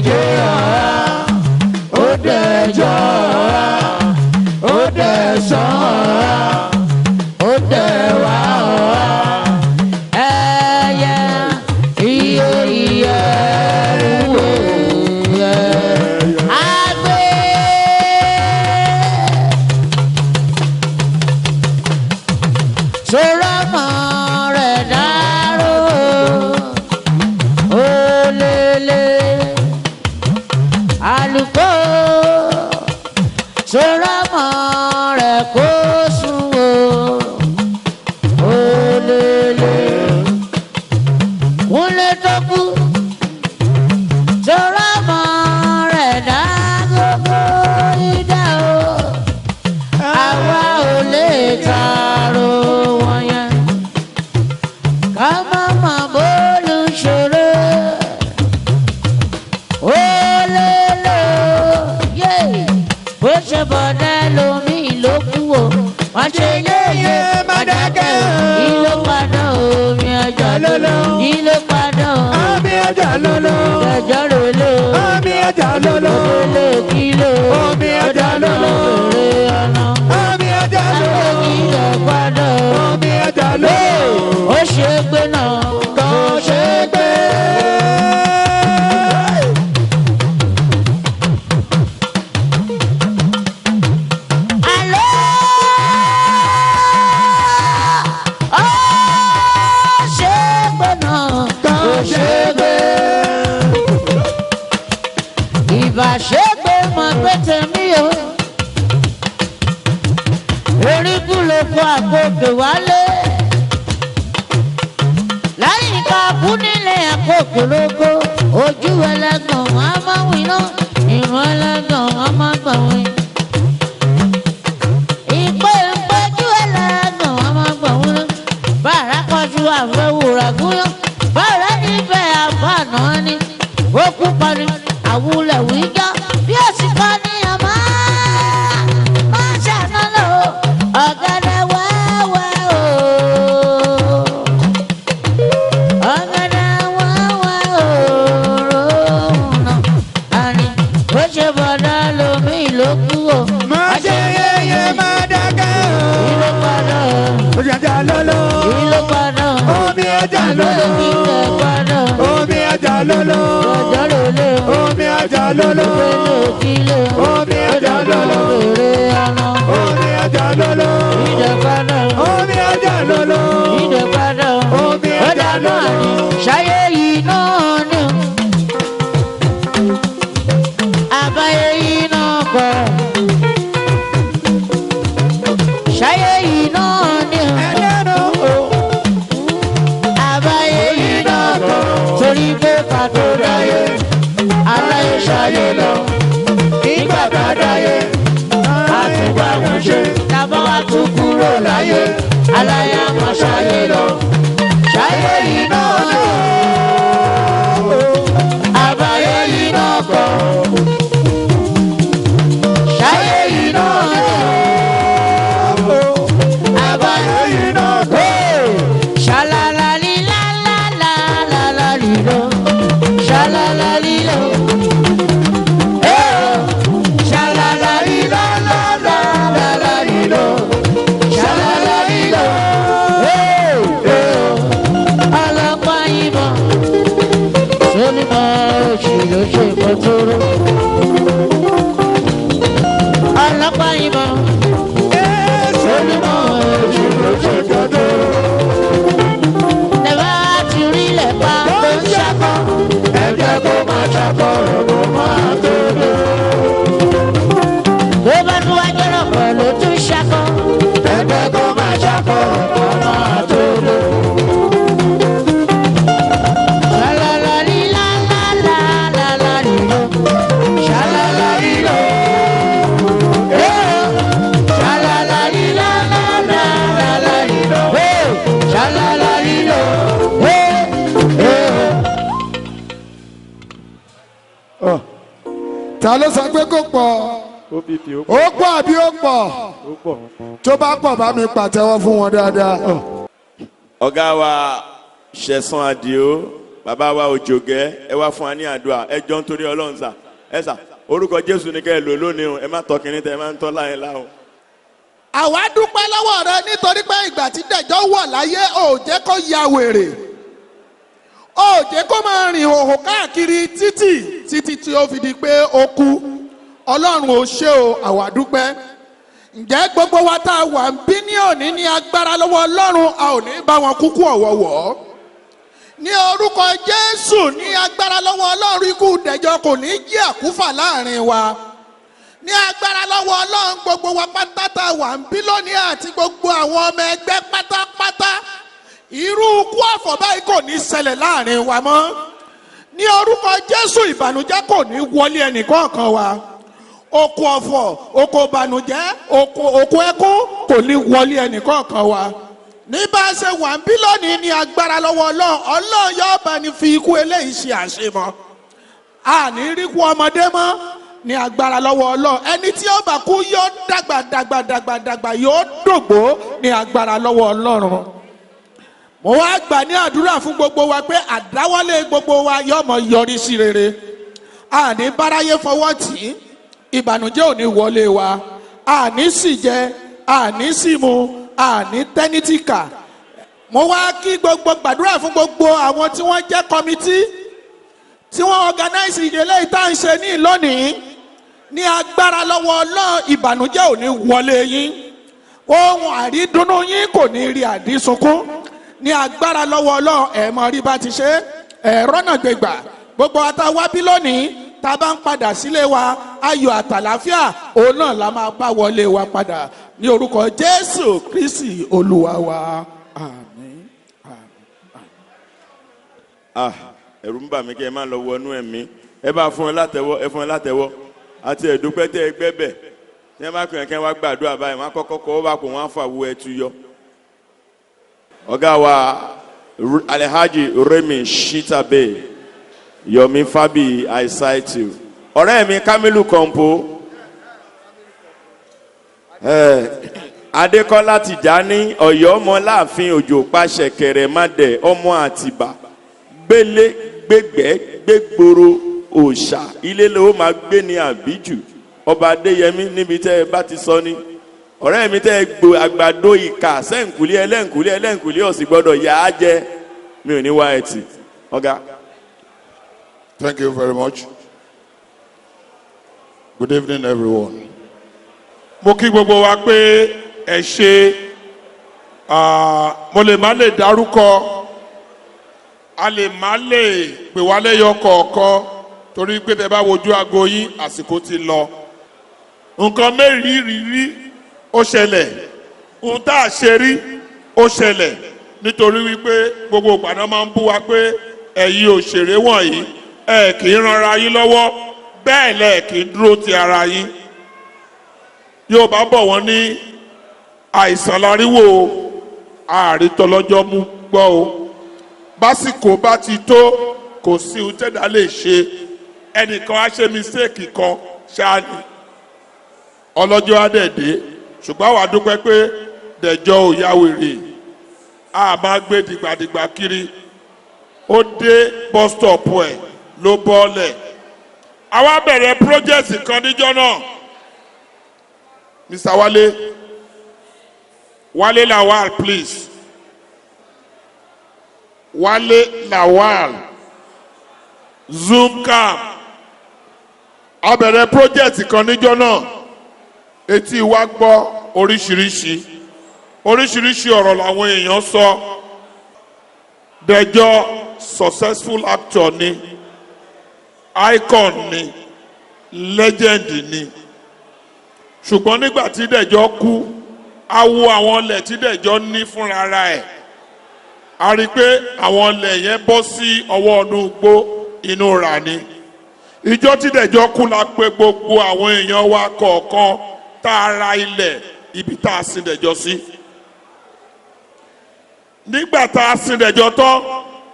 jẹ́ ó dẹjọ́ ó dẹ̀sán ó dẹ̀wà ẹyẹ iye iye wò àgbẹ̀. sọ̀rọ̀ mọ́ rẹ̀ dárò ó lélẹ̀ àlùkò sọ̀rọ̀ mọ́ rẹ̀ kó sùn ó lélẹ̀ kúnlẹ̀ tó kú sọ̀rọ̀ mọ́ rẹ̀ dá gbogbo ìdá o àwa ò lè taaro wọn yẹn ká má má bọ́ọ̀lù ṣeré ó lélẹ̀ yé bó ṣe bọ̀dẹ́ lómi ló kú o wọ́n ṣe yéye má dákẹ́ o ìlú padà omi ẹja lọ́lọ́ ìlú padà omi ẹja lọ́lọ́ ẹja lọ́lọ́ omi ẹja lọ́lọ́ lọ́lọ́ kílò omi ẹja lọ́lọ́ èrè ọ̀nà omi ẹja lọ́lọ́ ìlú padà omi ẹja lọ́lọ́ ó ṣe gbé náà kò ṣe gbé. Ìbàṣẹ́gbé mọ̀ pé tèmi o eríkù ló kó àkókò wálé lẹ́yìn ká kú nílé àkókò lóko ojú ẹlẹ́gàn wọn á máa wí náà ìrún ẹlẹ́gàn wọn á máa gbà wí. ìpè ń péjú ẹlẹ́gàn wọn á máa gbà wí náà bàrà kọjú àfẹ́wòrán gúnyán bàrà nífẹ̀ẹ́ àbáàná ni ó kú parí àwùlẹ̀ wíjọ́ bí ó sì kọ́ ní ọmọ máa ṣàná lò ọ̀gẹ̀dẹ̀ wẹ́wẹ́ o ọ̀gẹ̀dẹ̀ wẹ́wẹ́ o ròhùnà àní bó ṣe bọ̀dá lómi ló kú o. má ṣe yẹyẹ má dákẹ́ o. ìlú padà ọjà lọ́lọ́ ìlú padà omi ọjà lọ́lọ́ ìlú padà omi ọjà lọ́lọ́ ọjà lọ́lọ́ omi ọjà lọ́lọ́ omi ọjà lọ́lọ́ èrè ọ̀nà omi ọjà lọ́lọ́ ìdẹ̀padà omi ọjà lọ́lọ́ ìdẹ̀padà omi ọjà lọ́lọ́ ṣayé yìí náà ni àbáyé yìí náà kọ́ ṣayé yìí náà ni àbáyé yìí náà kọ́ torí pé pàtó dáyé aláyé ṣayé lọ nígbà bá dáyé àtúgbà wọn ṣe tábọ́ wá tún kúrò láyé aláyé àmọ́ ṣayé lọ ṣayé yìí náà lọ àbáyé yìí náà kọ́ ṣayé yìí náà lọ àbáyé yìí náà kọ́ ṣàlàlà lílá lálá lílọ ṣàlàlà lílọ. Ọlọ́pàá ìbọn sólùmọ́ òṣèlú ṣèjọdọ́. Nẹ̀bá ti rí lẹ́pa tó ń ṣàkọ́. Ẹ̀jẹ̀ kó máa ṣàkọ́ ọ̀rọ̀ máa tó lò. Tó bá tún wá jẹ́rọ̀ pọ̀ ló tún ṣàkọ́. Ẹ̀jẹ̀ kó máa ṣàkọ́ ọ̀rọ̀ máa tó lò. Ta ló sọ pé kò pọ̀? Ó pọ̀ àbí ó pọ̀? Tó bá pọ̀ bá mi pàtẹ́wọ́ fún wọn dáadáa. Ọ̀gá wa Ṣẹ̀san Àdìó bàbá wa òjògẹ́ ẹ wá fún wa ní àdúrà ẹ jọ ń torí ọlọ́run sà ẹ sà orúkọ jésù ní kẹ́ ẹ lò lónìí o ẹ má tọ́ kínní tẹ ẹ má ń tọ́ láyé láwọn. àwa dúpẹ́ lọ́wọ́ rẹ nítorí pé ìgbà tí Dẹ̀jọ́ wà láyé ò jẹ́ kó ya wèrè ò jẹ́ kó máa rìn hòhò káàkiri títí tí ó fi di pé ó kú ọlọ́run ò ṣe o àwa dúpẹ́. ǹjẹ́ gbogbo wa tá a wà ń bí ní òní ní agbára lọ́wọ́ ọlọ́run a ò ní bá wọn kúkú ọ̀wọ̀wọ̀ ní orúkọ Jésù ní agbára lọ́wọ́ ọlọ́run ikú Dẹ̀jọ́ kò ní jẹ́ àkúfà láàrin wa ní agbára lọ́wọ́ ọlọ́run gbogbo wa pátá tá a wà ń bí lónìí àti gbogbo àwọn ọmọ ẹgbẹ́ pátápátá irú ikú ọ̀fọ̀ báyìí kò ní ṣẹlẹ̀ láàrin wa mọ́ ní orúkọ Jésù ìbànújẹ́ kò ní wọlé ẹnìkọ̀ọ̀kan wa oko ọ̀fọ̀ oko ìbànújẹ́ oko ẹkún kò ní wọlé ẹnìkọ̀ọ̀kan wa ní bá a ṣe wà ń bí lónìí ní agbára lọ́wọ́ ọlọ́run yóò bá ní fi ikú eléyìí ṣe àṣemọ́ àní rí kú ọmọdé mọ́ ní agbára lọ́wọ́ ọlọ́run ẹni tí ó bá kú yóò dàgbà yóò dògbó ní agbára lọ́wọ́ ọlọ́run. mo wá gbà ní àdúrà fún gbogbo wa pé àdáwọ́lé gbogbo wa yóò mọ yọrí sí rere àní báráyé fọwọ́ tì í ìbànújẹ́ ò ní wọlé wa àní sì jẹ àní sì mu àní tẹ́nítìkà. mo wá kí gbogbo gbàdúrà fún gbogbo àwọn tí wọ́n jẹ́ kọ́mítì tí wọ́n organize ìdílé ìta ń ṣe ní lónìí ní agbára lọ́wọ́ ọlọ́run ìbànújẹ́ ò ní wọlé yín ohun àrídùnnú yín kò ní rí àdísunkún ní agbára lọ́wọ́ ọlọ́run ẹ̀ mọ̀ rí bá ti ṣe ẹ̀rọ náà gbégbà gbogbo àtàwá bí lónìí tá a bá ń padà sílé wa ayọ̀ àtàlàfíà òun náà la máa bá wọlé wa padà ní orúkọ Jésù Kristi olúwa wa àmín. ẹ̀rù ń bà mí kí ẹ má lọ wọnú ẹ̀mí ẹ bá fún ẹ látẹ̀wọ́ ẹ fún ẹ látẹ̀wọ́ àti ẹ̀dúpẹ́ tẹ́ ẹ gbẹ́bẹ̀ tí ẹ bá kàn kẹ́ wá gbàdúrà báyìí wọn kọ́kọ́ kọ́ ó bá kó wọn fàwọ́ ẹ tu yọ. ọ̀gá wa Alhaji Remi Shitabe Yomi Fabiyi I cite you ọ̀rẹ́ mi Kamilu Kompo Adékọ́lá Tìjání Ọ̀yọ́ ọmọ láàfin òjò pàṣẹ kẹrẹ mádẹ ọmọ Àtìbà gbélé gbégbẹ́ gbégboro òòṣà ilé ló máa gbé ní àbíjù ọba Adéyẹmí níbi tẹ́ ẹ bá ti sọ ni ọ̀rẹ́ mi tẹ́ ẹ gbò àgbàdo ìkà sẹ́ǹkùlé ẹlẹ́ǹkùlé ọ̀sìn gbọ́dọ̀ yà á jẹ mi ò ní wá ẹtì ọ̀gá. Thank you very much. Good evening, everyone. Mo kí gbogbo wa pé ẹ ṣe mo lè má lè dárúkọ a lè má lè pè wá lẹ́yọ kọ̀ọ̀kan torí pé tẹ́ bá wojú aago yín àsìkò ti lọ. Nǹkan mẹ́rìírí ó ṣẹlẹ̀ ohun tá a ṣe rí ó ṣẹlẹ̀ nítorí wípé gbogbo ìgbàna máa ń bú wa pé ẹ̀yin òṣèré wọ̀nyí ẹ kì í ranra yín lọ́wọ́ bẹ́ẹ̀ lẹ kì í dúró ti ara yín. Yóò bá bọ̀ wọ́n ní àìsàn láríwò àrítọ́lọ́jọ́ mú gbọ́ o básìkò bá ti tó kò sí ohun tẹ́dá lè ṣe ẹnìkan á ṣe mistake kan ṣáàní ọlọ́jọ́ àdẹ̀dẹ̀ ṣùgbọ́n àwa dúpẹ́ pé Dẹ̀jọ́ ò yá wèrè a máa gbé dìgbàdìgbà kiri ó dé bus stop ẹ̀ ló bọ́ọ̀lẹ̀ àwa bẹ̀rẹ̀ project kan níjọ́ náà Mr. Wale Lawal please Wale Lawal Zoom cam a bẹ̀rẹ̀ project kan níjọ́ náà etí wa gbọ́ oríṣiríṣi ọ̀rọ̀ làwọn èèyàn sọ Dẹ̀jọ́ successful actor ni icon ni legend ni ṣùgbọ́n nígbà tí Dẹ̀jọ́ kú a wo àwọn ilẹ̀ tí Dẹ̀jọ́ ní fúnra ẹ̀ a rí i pé àwọn ilẹ̀ yẹn bọ́ sí ọwọ́ ọdún gbó inú rà ni ìjọ tí Dẹ̀jọ́ kú la pè gbogbo àwọn èèyàn wa kọ̀ọ̀kan tá a ra ilẹ̀ ibi tá a sin Dẹ̀jọ́ sí nígbà tá a sin Dẹ̀jọ́ tán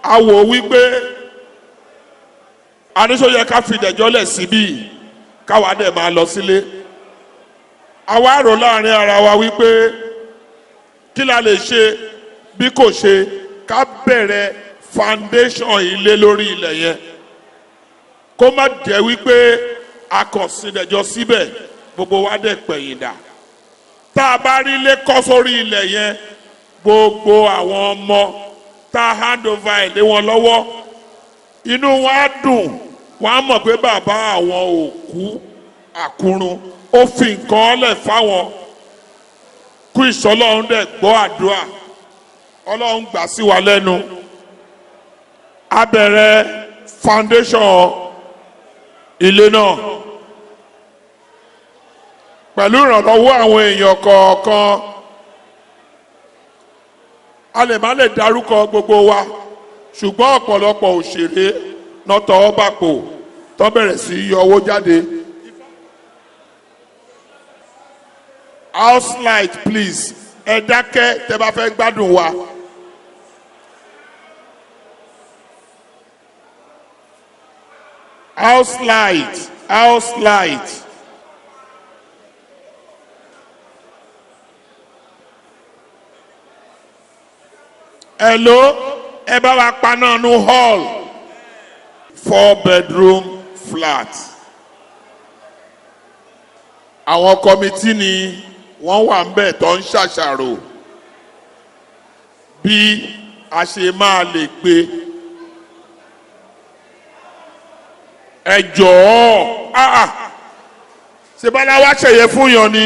a wò wípé aníṣòyẹ ká fi Dẹ̀jọ́ lẹ̀ síbí káwa dẹ̀ máa lọ sílé àwa rò láàrin ara wa wípé kí la lè ṣe bí kò ṣe ká bẹ̀rẹ̀ foundation ilé lórí ilẹ̀ yẹn kó má jẹ́ wípé a kàn sílẹ̀jọ síbẹ̀ gbogbo wa dẹ̀ pẹ̀yìn dà tá a bá rí ilé kọ́ sórí ilẹ̀ yẹn gbogbo àwọn ọmọ tá a hand over ẹ̀ lé wọn lọ́wọ́ inú wọn á dùn wọn á mọ̀ pé bàbá àwọn òkú àkúrun ó fi nǹkan lẹ̀ fáwọn kú ìsọlọ́run dẹ̀ gbọ́ àdúrà ọlọ́run gbà sí wa lẹ́nu a bẹ̀rẹ̀ foundation ilé náà pẹ̀lú ìrànlọ́wọ́ àwọn èèyàn kọ̀ọ̀kan a lè má lè dárúkọ gbogbo wa ṣùgbọ́n ọ̀pọ̀lọpọ̀ òṣèré náà tọwọ́ bàpò tó bẹ̀rẹ̀ sí yọ owó jáde. House light please ẹ dákẹ́ tẹ́ bá fẹ́ gbádùn wa. House light, house light. Hello, ẹ bá wa paná nu hall 4-bedroom flat. Àwọn kọ́mítì ni wọ́n wà ń bẹ̀ tó ń ṣàṣàrò bí a ṣe máa lè gbé. Ẹ jọ̀ọ́ ṣe bá láwá ṣẹ̀yẹ fún yàn ni.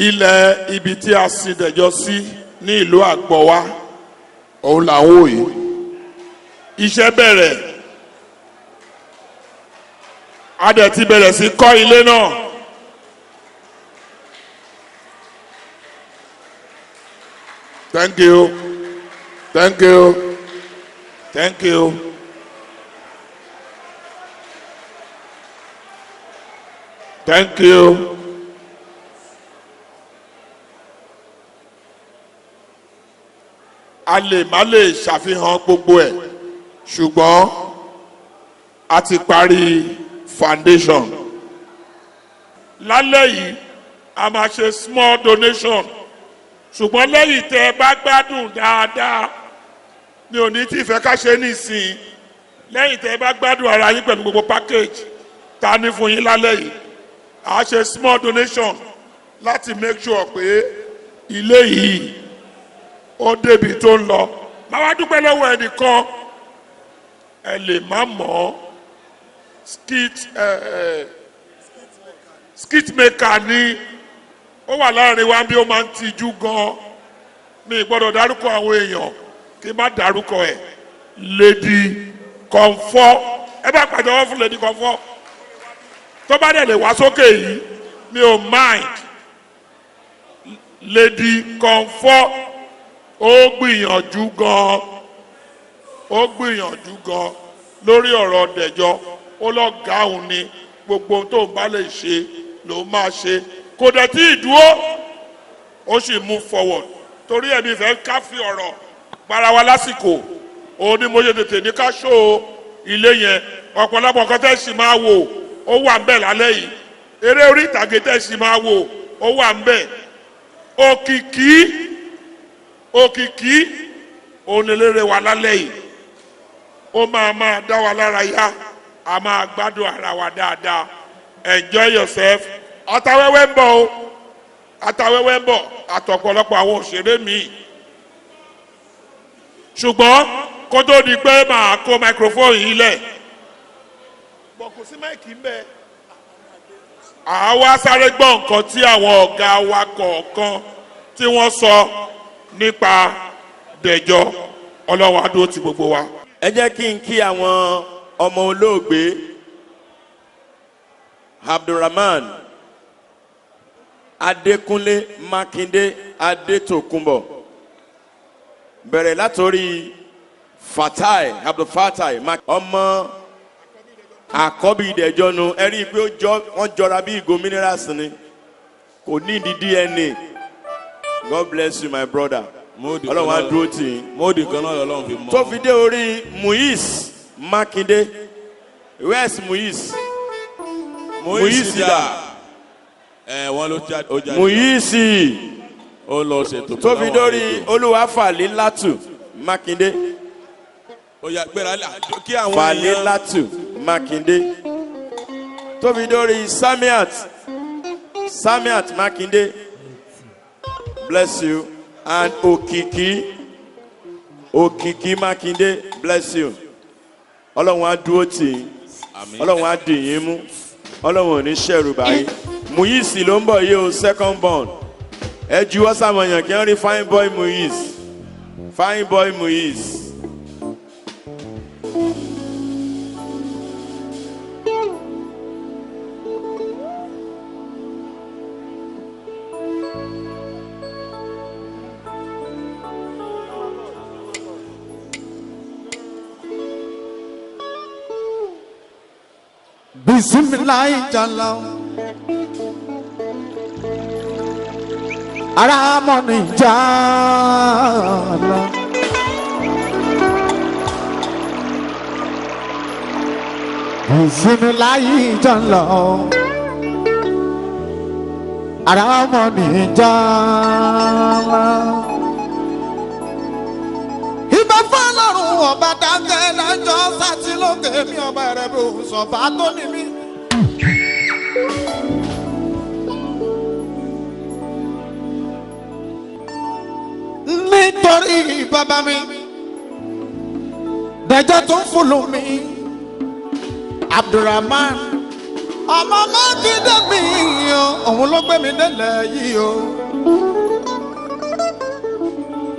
Ilẹ̀ ibi tí a sin Dẹ̀jọ sí ní ìlú Àgbọ̀wá òun làwọn òye iṣẹ́ bẹ̀rẹ̀ a dẹ̀ ti bẹ̀rẹ̀ sí kọ́ ilé náà thank you thank you thank you thank you. A lè má lè ṣàfihàn gbogbo ẹ̀ ṣùgbọ́n a ti parí foundation. Lálẹ́ yìí a máa ṣe small donation ṣùgbọ́n lẹ́yìn tẹ́ ẹ bá gbádùn dáadáa mi ò ní tí ìfẹ́ ká ṣe nísìnyí lẹ́yìn tẹ́ ẹ bá gbádùn ara yín pẹ̀lú gbogbo package ta ní fún yín lálẹ́ yìí a ṣe small donation láti make sure pé ilé yìí ó débi tó ń lọ máa wá dúpẹ́ lọ́wọ́ ẹnìkan ẹ lè má mọ̀ skit maker ni ó wà láàrin wa bí ó máa ń tijú gan mi gbọ́dọ̀ dárúkọ àwọn èèyàn kí n má dárúkọ ẹ̀ Lady Comfort ẹ bá pàjọwọ́ fún Lady Comfort tó bá dẹ̀ lè wá sókè yìí mi ò mind Lady Comfort ó gbìyànjú gan lórí ọ̀rọ̀ Dẹ̀jọ ó lọ́gàá òun ni gbogbo tó ń bá lè ṣe ló máa ṣe kò dẹ̀ tí ì dúró ó sì move forward torí ẹ̀mí fẹ́ ká fi ọ̀rọ̀ gbára wa lásìkò òun ni mo ṣe tètè ní ká ṣó ilé yẹn ọ̀pọ̀lọpọ̀ nǹkan tẹ́ sì máa wò ó wà ń bẹ̀ lálẹ́ yìí eré orí ìtàgé tẹ́ sì máa wò ó wà ń bẹ̀ òkìkí onelere wa lálẹ́ yìí ó máa dá wa lára yá a máa gbádùn ara wa dáadáa enjoy yourself àtàwẹ́wẹ́ ń bọ̀ àtọ̀pọ̀lọpọ̀ àwọn òṣèré míì ṣùgbọ́n kó tó di pé màá kó microphone yìí lẹ̀ bọ̀ kò sí máìkì ń bẹ àwa sáré gbọ́ nǹkan tí àwọn ọ̀gá wa kọ̀ọ̀kan tí wọ́n sọ nípa Dẹ̀jọ Ọlọ́run á dúró ti gbogbo wa. ẹ jẹ́ kí n kí àwọn ọmọ olóògbé Abdulrahman Adekunle Makinde Adetokunbo bẹ̀rẹ̀ látòrí Fatai Abdulfatai ọmọ àkọ́bí Dẹ̀jọ nu ẹ rí i pé wọ́n jọra bí ìgò minerals ni kò ní ìdí DNA. God bless you my brother. Ọlọ́run á dúró tì í. Móòdì kan náà lọ́lọ́run fi mọ́. Tó fi dé orí Muiz Makinde. Where's Muiz? Muiz dà. wọ́n ló jáde. Muyisi ó lọ ṣètò. tó fi dórí Olúwafàlẹ́ Látù Makinde. ó yá gbéra kí àwọn Fàlẹ́ Látù Makinde. tó fi dórí Samiat Makinde. Bless you. And Òkìkí Makinde. Bless you. Ọlọ́run á dúró tì í. Ọlọ́run á dì yín mú. Ọlọ́run ò ní ṣẹ̀rù báyìí. Muyisi ló ń bọ̀ yìí o, second born. Ẹ juwọ́ sàmọ̀yàn kí wọ́n rí fine boy Muyisi. Fine boy Muyisi. Bismillah jala aramoni jala Bismillah jala aramoni jala Ìbà fọ́lọ́run ọba dáńgẹ́ lọ́jọ́ sátì lókè mi ọba rẹ̀ bó sọ̀fà tó ní mi. Nítorí bàbá mi, Dejo Tunfulu mi, Abdulrahman, ọmọ Makinde mi o, òun ló gbé mi délẹ̀ yìí o.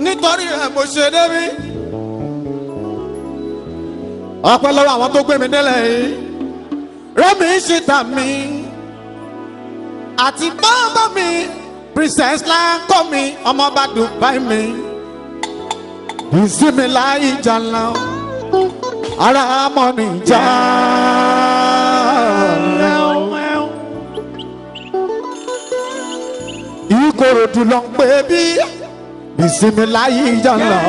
Nítorí ẹ̀ mo ṣe débi. Ọpẹ́ lọ́wọ́ àwọn tó gbé mi délẹ̀ yìí. Rẹ́mi ṣìtà mi àti bàbá mi. Princess láńkọ́ mi, ọmọọba Dubai mi. Bismillah jala ara mọ́ni jala. Ìkòròdú ló ń pè bí. Bismillah jala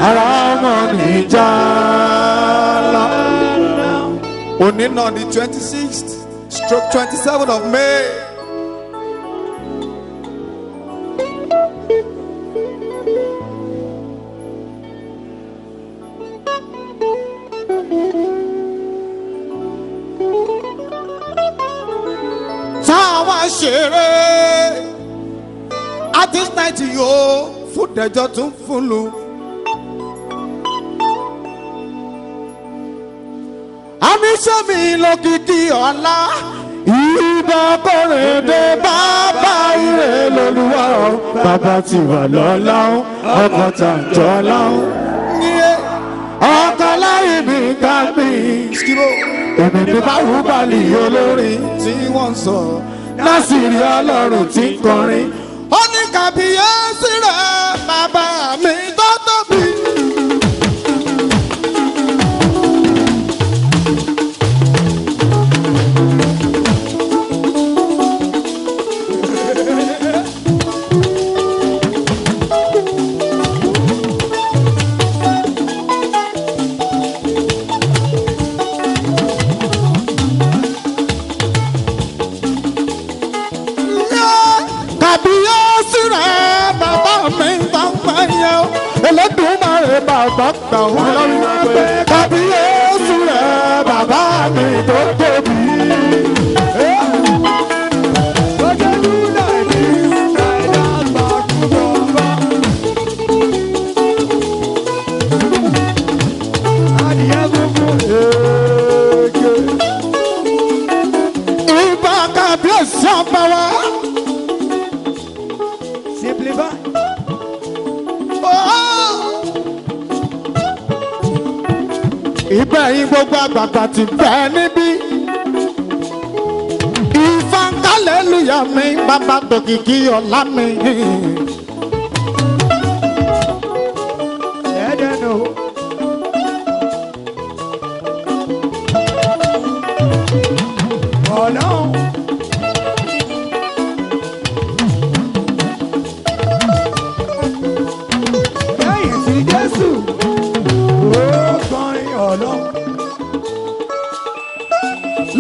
ara mọ́ni jala. Òní náà di 26th/27th of May. Táwa ṣeré artist night yóò fún Dejo Tunfulu. Àníṣe mi lókìkí ọ̀la. Ìbá kórèdé bàbá ire lolúwa o. Bàbá ti wà lọ́la o, ọkọ̀ tàjọ́ láwọn. Ọkọ̀ láyé mi ká mi. Èmi ní báwo balì olórin tí wọ́n ń sọ. Násìrì Ọlọ́run tí ń kọrin. Ó ní kàbíyèsí rẹ̀ bàbá mi tó tóbi. Kàbíyèsí rẹ̀ bàbá mi tó ń pẹ́ yẹn o. Elédùmarè bàbá gbà wọ́n lọ́wọ́ pé kàbíyèsí rẹ̀ bàbá mi tó tóbi. Ìbá kàbíyèsí ọba wa. Ìbẹ̀yìn gbogbo àgbàgbà ti bẹ̀ níbí. Ìfàǹkálẹ́lúyà mi bàbá tòkìkí ọ̀la mi.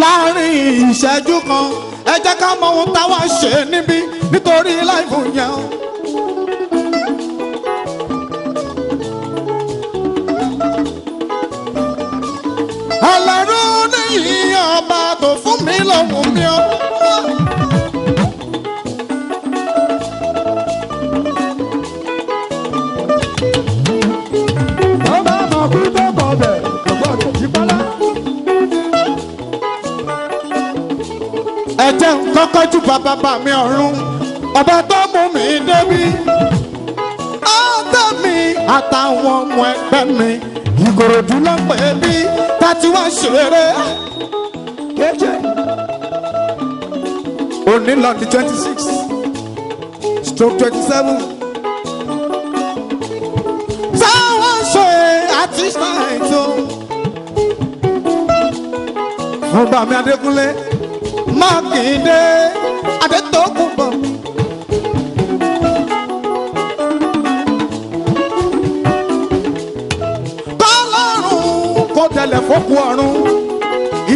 Láàárín ìṣẹ́jú kan ẹ jẹ́ ká mọ ohun táwa ṣe níbí nítorí láìfù yẹn o. Ọlọ́run ní ọba tó fún mi lóhùn mi o. Bàbá mọ̀ kú tó bọ̀ bẹ̀ kò gbọ́dọ̀ jí pálá. Ẹ jẹ́ n kọ́kọ́ jù bàbá mi ọ̀run ọba tó mú mi débi. Ọ̀tá mi àtàwọn ọmọ ẹgbẹ́ mi Ìkòròdú ló pè é bí tàti wá ṣeré. Kéjé. Òní lọ ní 26/27. Táwọn ṣe àti ṣàìtó. Fún bàmí Adékúnlé, Makinde, Adetokunbo. Kó tẹlẹ̀ fọ́kù ọ̀run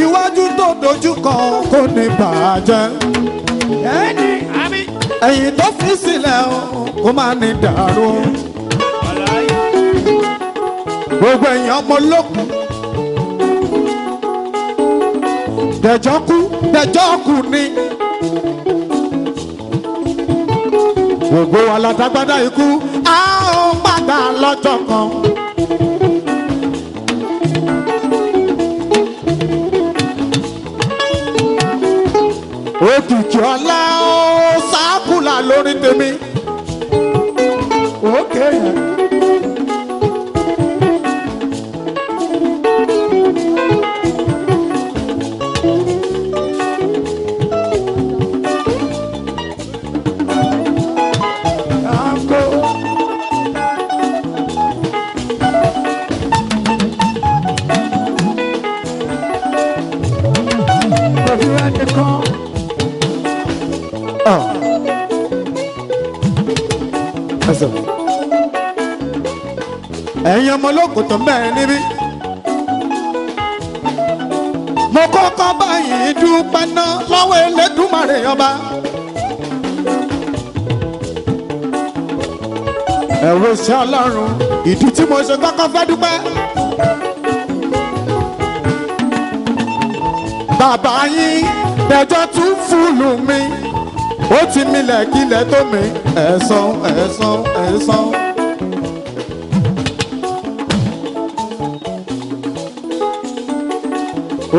iwájú tó dojú kan kò ní bàjẹ́. Ẹni àmì. Ẹ̀yìn tó fi sílẹ̀ kó má ní dàrú. Gbogbo ẹ̀yìn ọmọ olókùn. Dẹ̀jọ́ kú ni. Gbogbo wa la dágbádá ikú a ó padà lọ́jọ́ kan. Òkìkí ọlá ó sákùlà lórí tèmi. Òkè yẹn. Ẹ̀yin ọmọ olókùn tó mẹ́rin níbí. Mo kọ́kọ́ báyìí dúpẹ́ náà lọ́wọ́ Elédùmarè ọba. Ẹ̀rọ iṣẹ́ Ọlọ́run ìdí tí mo ṣe kọ́kọ́ fẹ́ dúpẹ́. Bàbá yín Dejo Tunfulu mi. Ó ti milẹ̀ kílẹ̀ tó mi. Ẹ̀san.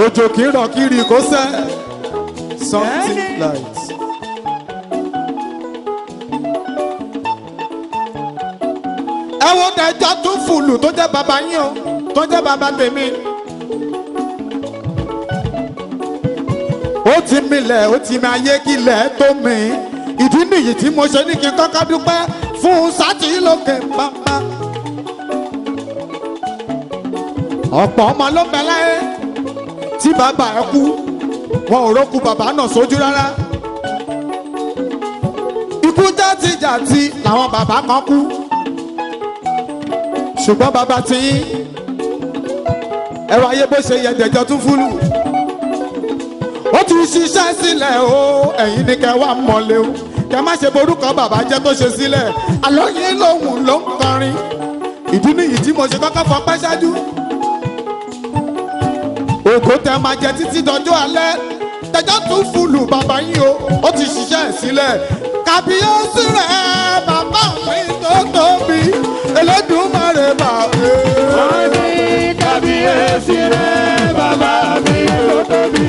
Òjò kì í rọ̀ kiri kó sẹ́. Something light. Ẹ wo Dejo Tunfulu tó jẹ́ bàbá yín o, tó jẹ́ bàbá tèmi. Ó ti milẹ̀, ó ti mi ayé kílẹ̀ tó mi. Ìdí nìyí tí mo ṣe ní kí n kọ́kọ́ dúpẹ́ fún sátì lókè pápá. Ọ̀pọ̀ ọmọ ló bẹ láyé tí bàbá ẹ kú wọn ò rókù bàbá náà sójú rárá. Ikú játijàti làwọn bàbá kan kú. Ṣùgbọ́n bàbá tí yín ẹ wáyé bó ṣe yẹ Dejo Tunfulu. Ó ti ṣiṣẹ́ sílẹ̀ o, ẹ̀yin ni kẹ́ wá mọ̀lẹ́ o. Kẹ́ má ṣe borúkọ bàbá jẹ́ tó ṣe sílẹ̀. Àlọ́ yín lòun ló ń kọrin. Ìdí nìyí tí mo ṣe kọ́kọ́ fọpẹ́ ṣáájú. Ògo tẹ máa jẹ títí dọjọ́ alẹ́. Dejo Tunfulu bàbá yín o, ó ti ṣiṣẹ́ sílẹ̀. Kàbíyèsí rẹ̀ bàbá mi tó tóbi, Elédùmarè bàbá. Wọ́n ní kàbíyèsí rẹ̀ bàbá mi tó tóbi.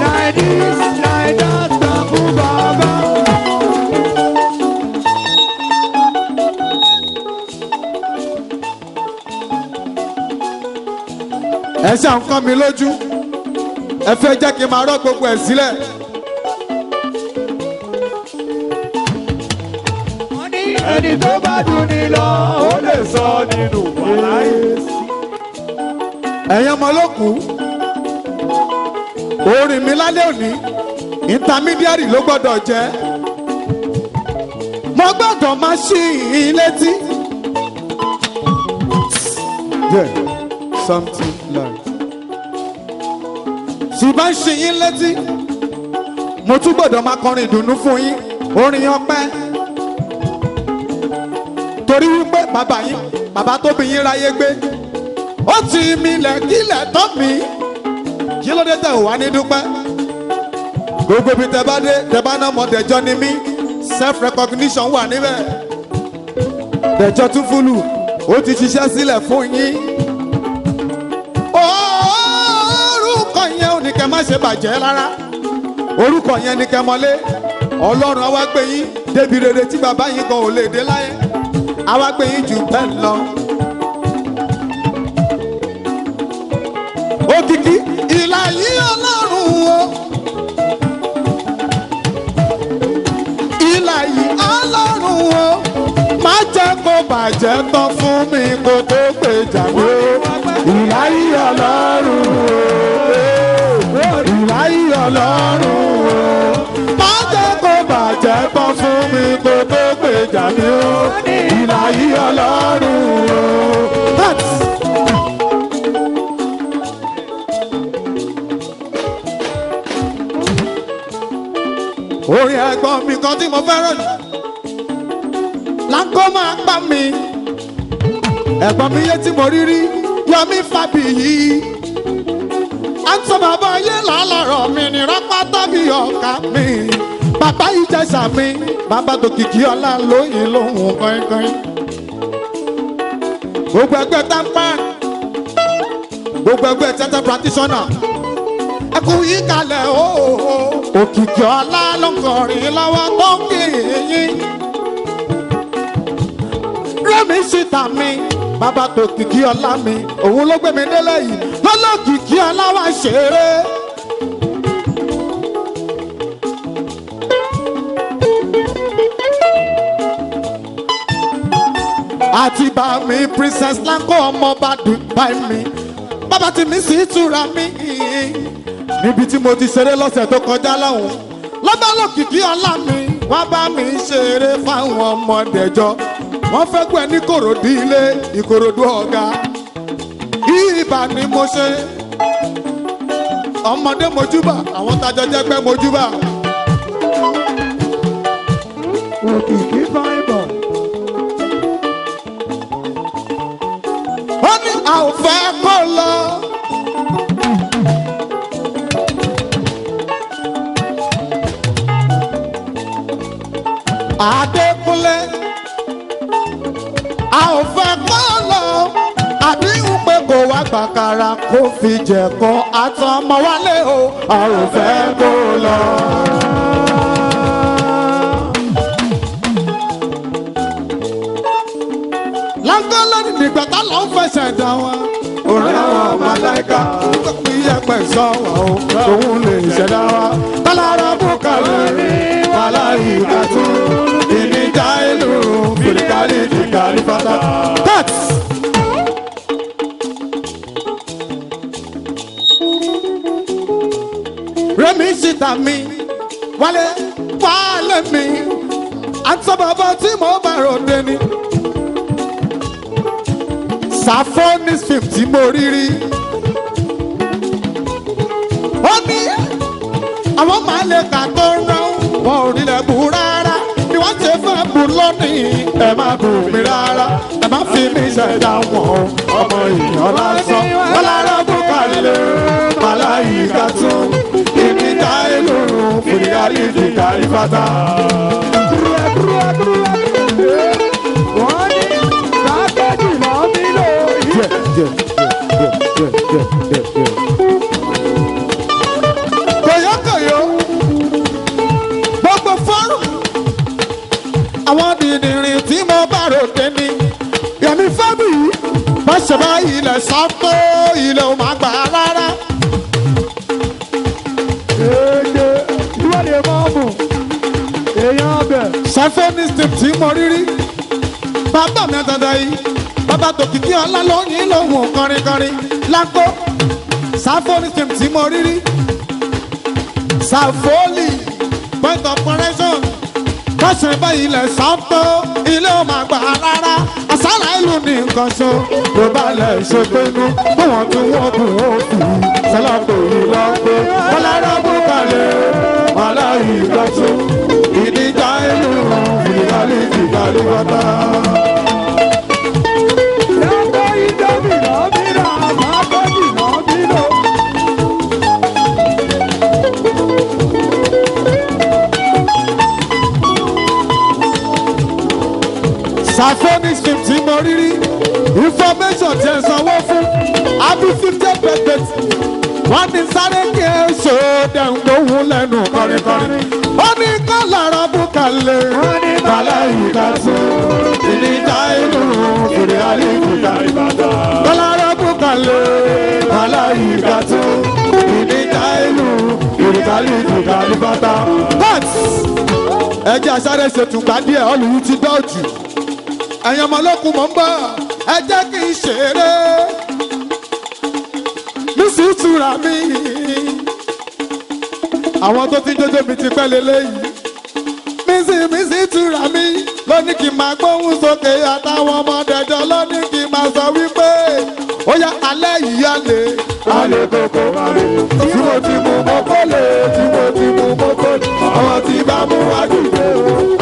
Like this, like that, tàbí bàbá. Ẹ ṣe àwọn kan mi lójú. Ẹ fẹ́ jẹ́ kí n máa rọ́ gbogbo ẹ̀ sílẹ̀. Ẹni tó bá dùn ní lọ, ó lè sọ nínú wàláyé. Ẹ̀yin ọmọ olókù, orin mi lálẹ́ òní, intermediary ló gbọ́dọ̀ jẹ́. Mo gbọ́dọ̀ máa ṣí i létí. Yeah, something like. Ṣì bá ń ṣí i létí. mo tún gbọ́dọ̀ máa kọrin ìdùnnú fún yín orin ọpẹ́ torí wípé bàbá yín bàbá tó bí yín ráyé gbé ó ti milẹ̀ kílẹ̀ tán mi kí ló dé tẹ̀ wá ní dúpẹ́ gbogbo bí tẹ bá dé tẹ bá náà mọ Dẹjọ ni mí self recognition wà níbẹ̀ Dejo Tunfulu ó ti ṣiṣẹ́ sílẹ̀ fún yín orúkọ yẹn ò ní kẹ́ má ṣe bàjẹ́ rárá orúkọ yẹn ní kẹ́ mọ́lé Ọlọ́run àwa gbé yín débi rere tí bàbá yín gan ò lè dé láyé àwa gbé yín jù bẹ́ẹ̀ lọ. Òkìkí ìlà yìí Ọlọ́run o ìlà yìí Ọlọ́run o má jẹ́ kó bàjẹ́ tán fún mi kó tó gbèjà mi o ìlà yìí Ọlọ́run o ìlà yìí Ọlọ́run o má jẹ́ kó bàjẹ́ tán fún mi kó tó gbèjà mi o ìlà yìí Ọlọ́run o. Orin ẹ̀gbọ́n mi kan tí mo fẹ́ràn jù láńkó máa gbá mi ẹ̀gbọ́n mi yé tí mo rí rí Yomi Fabiyi àǹtọ́ bàbá ayé làálàrọ̀ mi ní rápá tàbí ọ̀ka mi bàbá Ìjẹ̀ṣà mi bàbá tòkìkí ọlá lóyìn lóhùn kọ́ńkọ́ń gbogbo ẹgbẹ́ tampan gbogbo ẹgbẹ́ tẹ́tẹ́ practitioner ẹkú yí kalẹ̀ ooo òkìkí ọlá ló ń kọrin lọ́wọ́ tó ń kí yín rẹ́mi síta mi bàbá tó kìkí ọlá mi òun ló gbé mi délé yìí lọ́lọ́ kìkí ọlá wá ṣeré. àti bá mi princess lanko ọmọọba Dubai mi bàbá tí mi sì túra mi níbi tí mo ti ṣeré lọ́sẹ̀ tó kọjá lọ́hùn lọ́ba lókìkí ọlá mi wọ́n bá mi ṣeré fáwọn ọmọ Dẹjọ wọ́n fẹ́ gbẹ́ ní Ìkòròdú ilé Ìkòròdú ọ̀gá ìbà ni mo ṣe ọmọdé mojúbà àwọn tajọ jẹgbẹ́ mojúbà. òkìkí báyìí ó ní a ò fẹ́ kó lọ. Adekunle a ò fẹ́ kó lọ àdéhùn pé kò wá gbàkàrà kó fi jẹ̀kọ́ àtọmọ wálé o a ò fẹ́ kó lọ. láńgọ́lọ́dì nígbà tá ló ń fẹsẹ̀ dá wọn. òré àwọn màláìka tó fi yẹpẹ̀ sọ wọn o òun lè ṣẹ̀dá wa. kálára bùkálẹ̀ rí màláìka tó ìníjà ìlú fìlíkàlì fìkàlì fata. rẹ́mi síta mi wálé wálé mi àti bàbá tí mo bá ròde ni. Safonis film tí mo rí rí. ó ní àwọn máa lè kà tó rán wọn ò rí lẹ̀ bù rárá bí wọ́n ṣe fẹ́ bù lónìí ẹ má bù mí rárá ẹ má fi mí ṣẹ̀dá wọn ọmọ èèyàn lásán wọn lára bùkálẹ̀ màláyíká tún ìníjà ìlú fìdíkàlì fìkàlì fata. wọ́n ní kákẹ́jì náà nílò yìí. kòyókòyó gbogbo fọ́rùn àwọn dìndìnrín tí mo bá ròde ni Yomi Fabiyi bá ṣe bá ilẹ̀ sọ́tò ilẹ̀ ò máa gbà rárá. èdè ìwádìí mọ́ọ̀mù èèyàn ọbẹ̀. Safonis tí mo rí rí bàbá mi àtàdá yìí bàbá tòkìkí ọlá lóyìn lòun kọrinkọrin láńkó Safonis tí mo rí rí Safoli point of correction kọ́sẹ̀ báyìí lẹ̀ sọ́tò ilé ò máa gbà rárá àsálà ìlú ní nǹkan so ló bá lẹ̀ ṣe pinnu bí wọ́n tún wọ́n bù ó fi sẹ́lá pè é lọ́pẹ́ ọlọ́rọ̀ bùkálẹ̀ ọlọ́rọ̀. ìgbàtú ìdíjà ìlú ìdíkàlì ìdíkàlì bàtà. lọ́kọ̀ ìdọ́bì lọ́bìnà àmàkọ́jì lọ́bìnà. Safonis 50 mo rírí information tí ẹ sanwó fún happy 50th birthday wọ́n ní sáré kí ẹ ṣó dẹ̀ngbóhùn lẹ́nu kọrinkọrin ó ní kọ́ lára bùkálẹ̀ ó ní bàlá ìkàtú ìníjà ìlú fèrè àlìkùtà ìbàdàn kọ́ lára bùkálẹ̀ bàlá ìkàtú ìníjà ìlú fèrè àlìkùtà ìbàdàn. ẹ jẹ́ àṣàrẹ́ ṣètùgbà díẹ̀ ọ̀lùyí ti dọ́jú ẹ̀yin ọmọlẹ́kùn mọ̀ ń bọ̀ ẹ jẹ́ kí n ṣeré nísì túra mi àwọn tó ti jọjọ mi ti pẹ́ lélẹ́yìí mísì túra mi lóní kí n máa gbóhùn sókè àtàwọn ọmọdéjọ lóní kí n máa sọ wípé ó yá alẹ́ yìí alẹ́ kòkó tí mo ti mú mọ́kọ́lé tí mo ti mú mọ́kọ́lé àwọn tí bá mú àdúgbò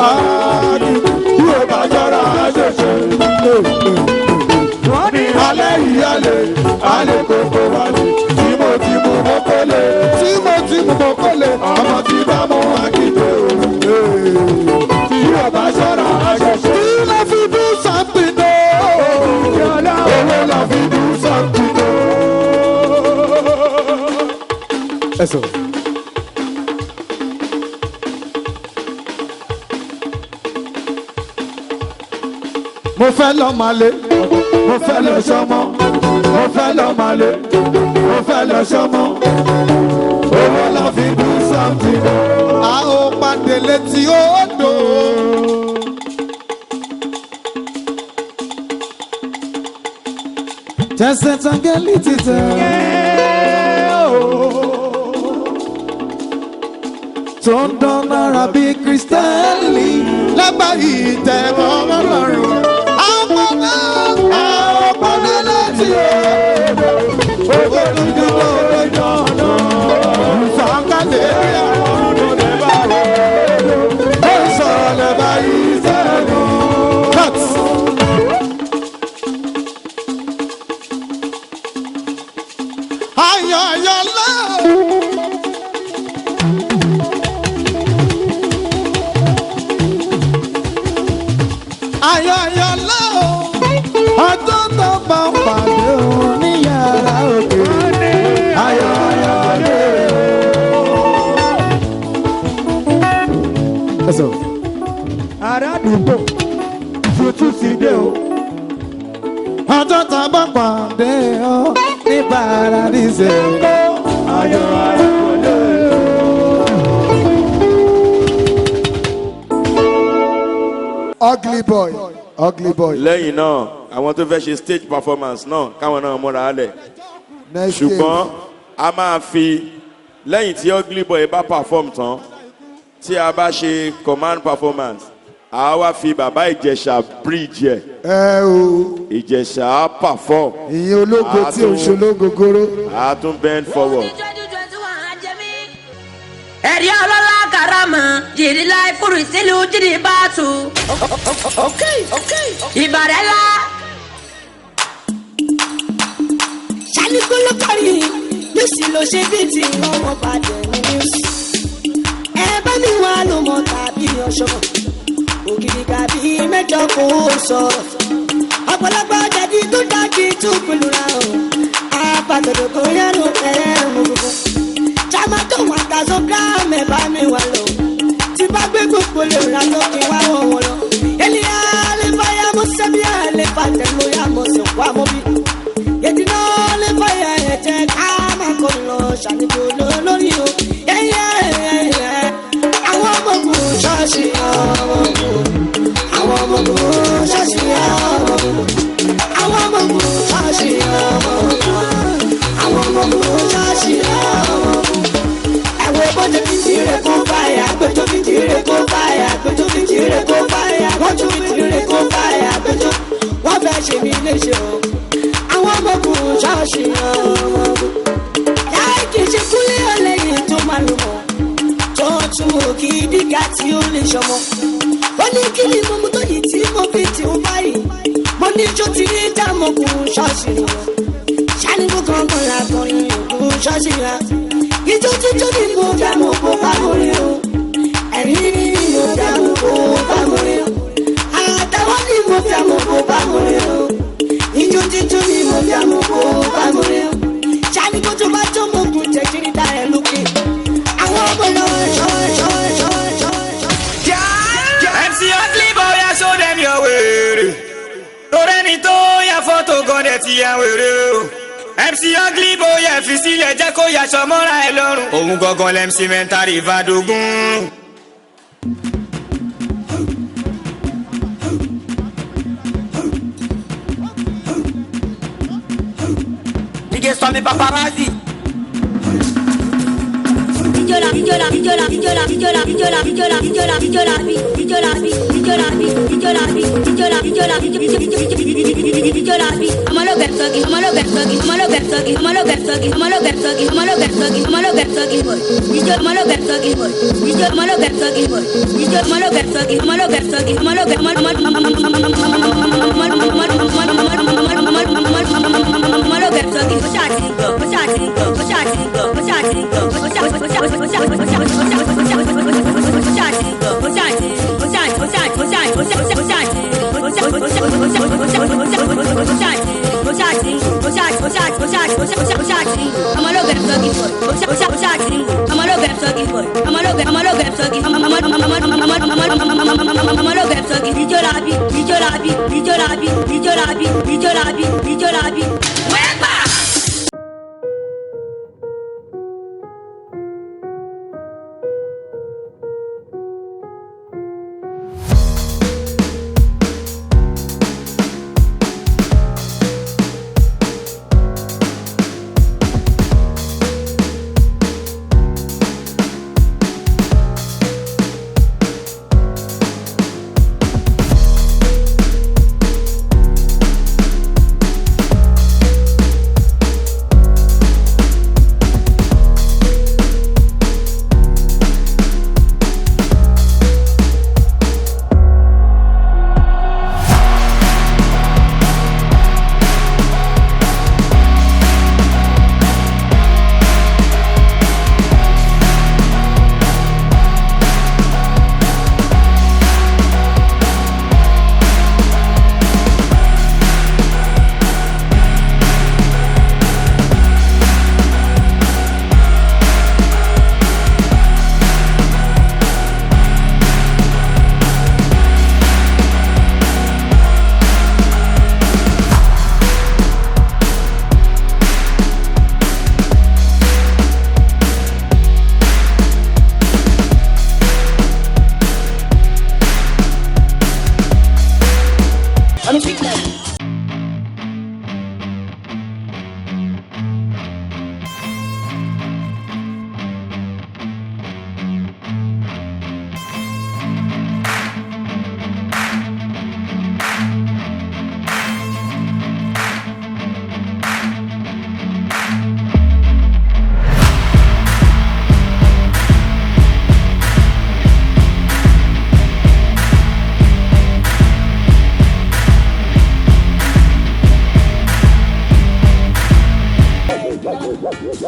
àdúgbò bí o bá jọra àṣẹṣe. wọ́n ní alẹ́ yìí alẹ́ kòkó tí mo ti mú mọ́kọ́lé tí mo ti mú mọ́kọ́lé àwọn tí bá mú àdúgbò bí o bá jọra àṣẹṣe. kí ló fi do something o owó ló fi do something o. Eso. Mo fẹ́ lọ Màlé, mo fẹ́ lọ sọ́mọ́, mo fẹ́ lọ Màlé, mo fẹ́ lọ sọ́mọ́. Owó la fi do something. A ó pàdé létí odò. Tẹ̀sẹ̀ tangẹ́lì ti tẹ̀. Tó ń dán lára bí kírísítẹ́lì lágbàáyé ìtẹ̀wọ́ ọlọ́run. Àwọn ọ̀pọ̀lọ́ láti odò. Owó dúdú lóore jọ̀nà. Ìfọ̀nkálẹ̀ àwọn ọ̀dọ́ bá wọ̀. Ó sọ̀rọ̀ lẹ́bàá yìí sẹ́nu. Ayọ̀ ayọ̀ lọ́wọ́. Ayọ̀ ayọ̀ lọ́wọ́. Ọjọ́ tó bá pàdé òun ní yàrá òkè. Ayọ̀ ayọ̀ lọ́wọ́. Àràdúgbò tuntun ti dé o. Ọjọ́ tó bá pàdé òun ní paradíṣe. Ayọ̀ ayọ̀ lọ́wọ́. Ugly boy. lẹ́yìn náà àwọn tó fẹ́ ṣe stage performance náà káwọn náà múra lẹ̀ ṣùgbọ́n a máa fi lẹ́yìn tí ugly boy bá perform tán tí a bá ṣe command performance a wá fi bàbá ìjẹ̀ṣà bridge ẹ̀ ìjẹ̀ṣà á perform ìyẹn ológo tí ò ń ṣe ológogoro a tún bend forward. ẹ̀rí ọlọ́lá karama jìrì láì fúru ìsílù jìrì báàtù. ìbàrẹ̀ la. sani kolokari lùsì ló ṣe bí ti ọmọ bàjẹ́ ní níwùsì. ẹ bá mi wá ló mọ tàbí ọṣọ ògidì gàbí mẹ́jọ kò sọ̀rọ̀. ọ̀pọ̀lọpọ̀ jàdí tó dájú tó gbẹlura o. apàtàkì kò yẹnu ẹ̀rù gbogbo. Chama tó wọn ta so gram ẹ bá mi wà lọ. Tí bá gbé gbogbo lè ra lókè wá wọ̀wọ̀ lọ. Ènìyàn lè fàyà mo sẹ́bi ẹ̀ lè fà tẹ̀lé ya mo sì wá mo bí. Yètí náà lè fàyà ẹ̀jẹ̀ ká máa kọ́ lọ ṣàníkò lórí o. Àwọn ọmọ kò ṣọ́ọ̀ṣì àwọn ọmọ kò ṣọ́ọ̀ṣì àwọn ọmọ kò ṣọ́ọ̀ṣì àwọn ọmọ kò ṣọ́ọ̀ṣì bọ́jú fìdíre kó fàyà gbẹjọ́ fìdíre kó fàyà gbẹjọ́ fìdíre kó fàyà bọ́jú fìdíre kó fàyà gbẹjọ́ wọ́n fẹ́ ṣe mí léṣe o àwọn ọmọkùnrin ṣọ́ọ̀ṣì ọmọ láì kì í ṣe kúlẹ̀ ọlẹ́yìn tó máa lò mọ́ church àsùnwò kì í dìgà tí ó lè ṣọmọ. ó ní kí ni mo mú tó yìí tí mo fi tì ń báyìí. mo ní jó ti rí dámọ̀kùn ṣọ́ọ̀ṣì rẹ̀. ṣáníkó kankan làkọrin òkú ṣọ́ọ̀ṣì rẹ̀. ìjó jíjó ni mo dámọ̀ kó bá mo rí o. ẹ̀rín ni mo dámọ̀ kó bá mo rí o. àtàwọn ni mo dámọ̀ kó bá mo rí o. ìjó jíjó ni mo dámọ̀ kó bá mo rí o. ṣáníkó tó bá tó mọ̀ kún jẹ́ kí ní ta ẹ̀ lókè. àwọn ọmọ náà ṣọ́. MC Ugly boy, I show them your way. Toreni to ya photo gan de ti ya wèrè o. MC Ugly boy, ẹ fi sílẹ̀ jẹ́ kó ya ṣọmọ́ra ẹ lọ́rùn. Òun gangan lẹ́mc mẹ́ntàrí ìbádógún. DJ Sami Paparazzi.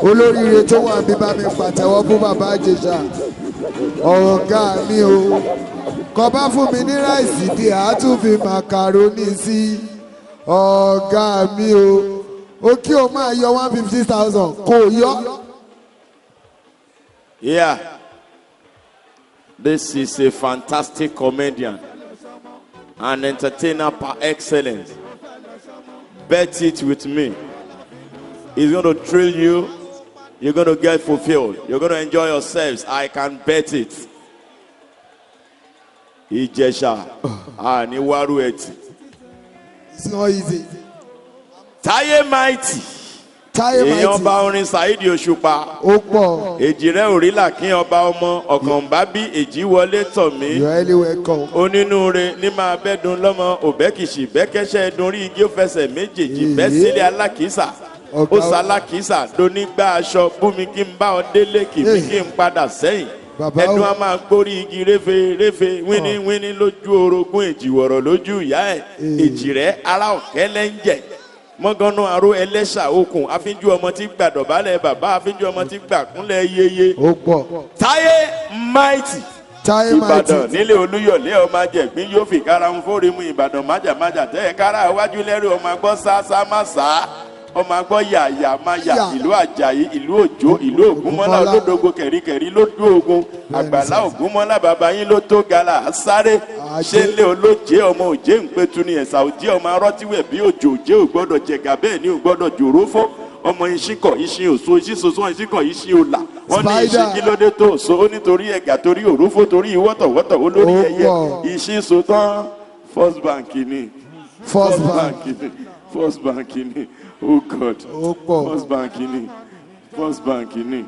olóríire tó wà bí bá mi pàtẹ́wọ́ fún bàbá Ìjẹ̀ṣà ọ̀gá mi o kò bá fún mi ní ráìsì di àátúnfi màkàrónì sí ọ̀gá mi o kí o máa yọ 150,000 kò yọ. Yeah, this is a fantastic comedian, an entertainer par excellence. Bet it with me. He's going to thrill you. You're going to get fulfilled. You're going to enjoy yourselves. I can bet it. Ìjẹ̀ṣà, ni waru eti. It's not easy. Táyé Mighty. Táyé Mighty. Èèyàn ọba orin Saheed Òṣùpá. Ó pọ̀. Èjì rẹ̀ òrìlà kí ọba ọmọ ọ̀kàn bá bí èjì wọlé tọ̀ mí. You are highly welcome. Onínúure ní máa bẹ́dùn lọ́mọ òbẹ́kìṣì bẹ́kẹ́ṣẹ́ dùn rí igi ó fẹsẹ̀ méjèèjì bẹ́ sílé alákìísà. Ó sa alákìísà lónígbà aṣọ búmi kí n bá ọ délé kì mí kí n padà sẹ́yìn. ẹdun a máa gbórí igi réfe réfe wíní wíní lójú orogún èjìwọ̀rọ̀ lójú ìyá ẹ̀ èjì rẹ̀ ara ọ̀kẹ́lẹ́ ń jẹ̀ mọ́gánná aró ẹlẹ́ṣà okùn àfínjú ọmọ tí gbàdọ̀bálẹ̀ bàbá àfínjú ọmọ tí gbàkúnlẹ̀ yeye. ó pọ̀. Táyé mighty. Ìbàdàn nílé Olúyọ̀lé ọmọ ajẹ̀gbín yóò fi kára ń fórímù Ìbàdàn májàmájà tẹ́ ẹ kára iwájú lẹ́rù ọmọ agbọ́ sáásá má sá ọmọ agbọ́ yàyà má yà ìlú Àjàyí ìlú Òjó ìlú Ògúnmọ́lá olódogo kẹ̀ríkẹ̀rí lójú ogun àgbàlá Ògúnmọ́lá bàbá yín ló tó gala sáré ṣé lé olóje ọmọ òjé ń pẹ́tu ni ẹ̀sà òjé ọmọ arọ́tíwẹ̀ bí òjò òjé ò gbọ́dọ̀ jẹ̀gà bẹ́ẹ̀ ni ò gbọ́dọ̀ jòró fún ọmọ ìṣíkọ̀ ìṣin òso ìṣísoso ìṣíkọ̀ ìṣin òlà wọ́n ní ìṣin kílódé tó òso ó nítorí ẹ̀gà torí òrófó torí ìwọ́tọ̀wọ́tọ̀ olórí ẹ̀yẹ ìṣin sotán First Bank ni First Bank ni oh God First Bank ni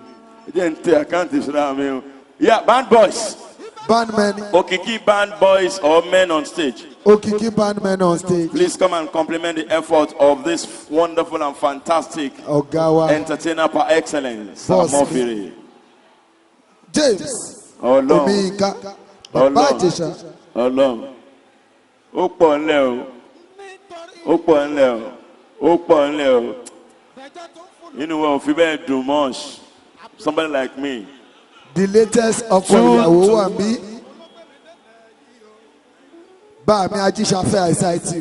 jẹ́ n tẹ àkáǹtì ìṣúra mi o yeah band boys. Bandmen. Okiki band boys or men on stage. Okiki bandmen on stage. Please come and compliment the effort of this wonderful and fantastic entertainer par excellence. Amofiri. James. Omiga. BabaIjesha. Ọlọ́run. Ó pọ̀ ńlẹ̀ o. Ó pọ̀ ńlẹ̀ o. Ó pọ̀ ńlẹ̀ o. Inú wa ò fi bẹ́ẹ̀ dùn much. Somebody like me. The latest ọkọ ìyàwó wà mí bá mi ajíṣafẹ́ àìsàìtì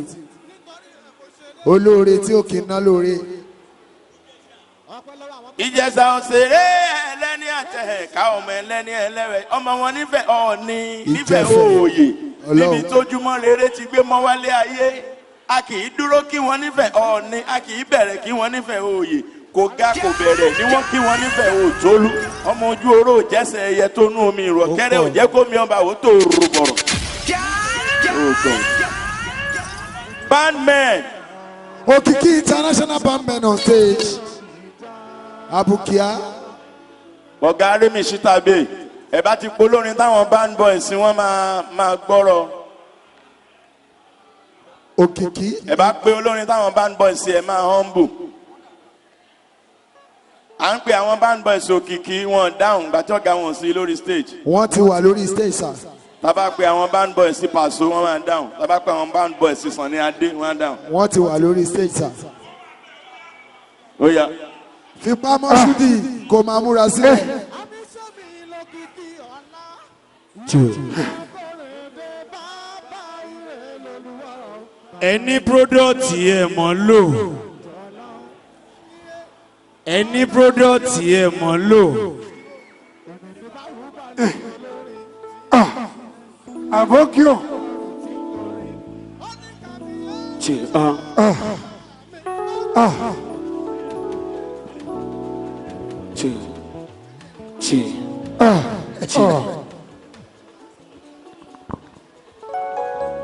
olóore tí ó kì í ná lóore. Ìjẹ̀ṣà òṣèré ẹlẹ́ni àtẹ̀ká ọmọ ẹlẹ́ni ẹlẹ́wẹ̀ ọmọ wọn nífẹ̀ẹ́ Ọọ̀ni nífẹ̀ẹ́ òòyè níbi tójúmọ́ rere ti gbé mọ́ wálé ayé a kì í dúró kí wọ́n nífẹ̀ẹ́ Ọọ̀ni a kì í bẹ̀rẹ̀ kí wọ́n nífẹ̀ẹ́ òòyè kò ga kò bẹ̀rẹ̀ ni wọ́n kí wọ́n nífẹ̀ẹ́ òjòlú ọmọ ojú oró jẹ́sẹ̀ ẹyẹ tó nú omi ìrọ̀ kẹ́rẹ́ ò jẹ́ kó mi ọba ò tó rò bọ̀rọ̀. Bandmen. Okiki international bandmen on stage. Abukia. Ọ̀gá Rémi Ṣítàbé ẹ bá ti polórin táwọn band boys wọ́n máa gbọ́rọ̀. Okiki. Ẹ bá pé olórin táwọn band boys ẹ máa humble. À ń pe àwọn band boys Òkìkí wọn dáhùn gbàtí ọ̀gá wọn sí lórí stage. Wọ́n ti wà lórí stage sir. Tábà pe àwọn band boys sí Pàṣọ wọn máa dáhùn. Tábà pe àwọn band boys sí Sànní Adé wọn dáhùn. Wọ́n ti wà lórí stage sir. Ó yá. Fipá mọ́ṣúdì kò máa múra sílẹ̀. Ẹni product ẹ̀ mọ́ lò. Any product here mo lò. Abokio.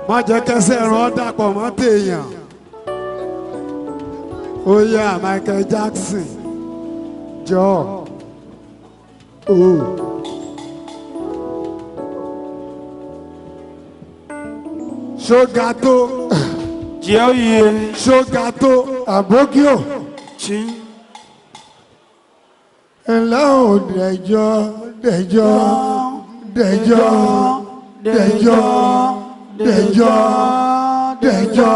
Má jẹ́ kẹsẹ̀ rán dàpọ̀ mọ́ téèyàn. Ó yá Michael Jackson. Jọ. Ṣógato. Jẹ́ òye. Ṣógato. Àbókíò. Ẹ̀lẹ́ ò dẹ̀jọ́ dẹ̀jọ́ dẹ̀jọ́ dẹ̀jọ́ dẹ̀jọ́ dẹ̀jọ́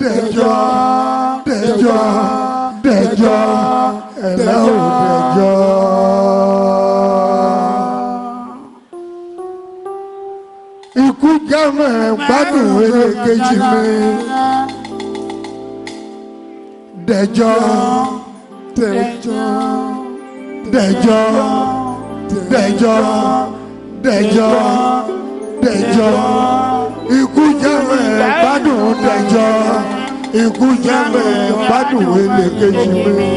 dẹ̀jọ́ dẹ̀jọ́ dẹ̀jọ́ ẹ̀lẹ́ ò dẹ̀jọ́. Ikú jámọ̀ gbádùn elékejì mi. Dẹ̀jọ́ dẹ̀jọ́ dẹ̀jọ́ dẹ̀jọ́ dẹ̀jọ́ dẹ̀jọ́. Ikú jámọ̀ gbádùn dẹ̀jọ́. Ikú jámọ̀ gbádùn elékejì mi.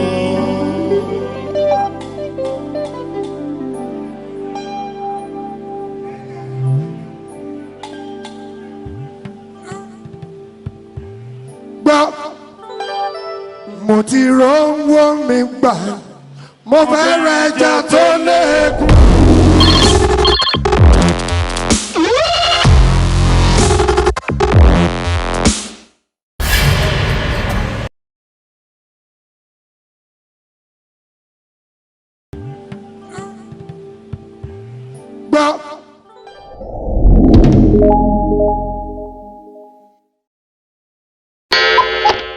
Gbọ́ mo ti rówó mi gbà mo fẹ́ rẹ ẹja tó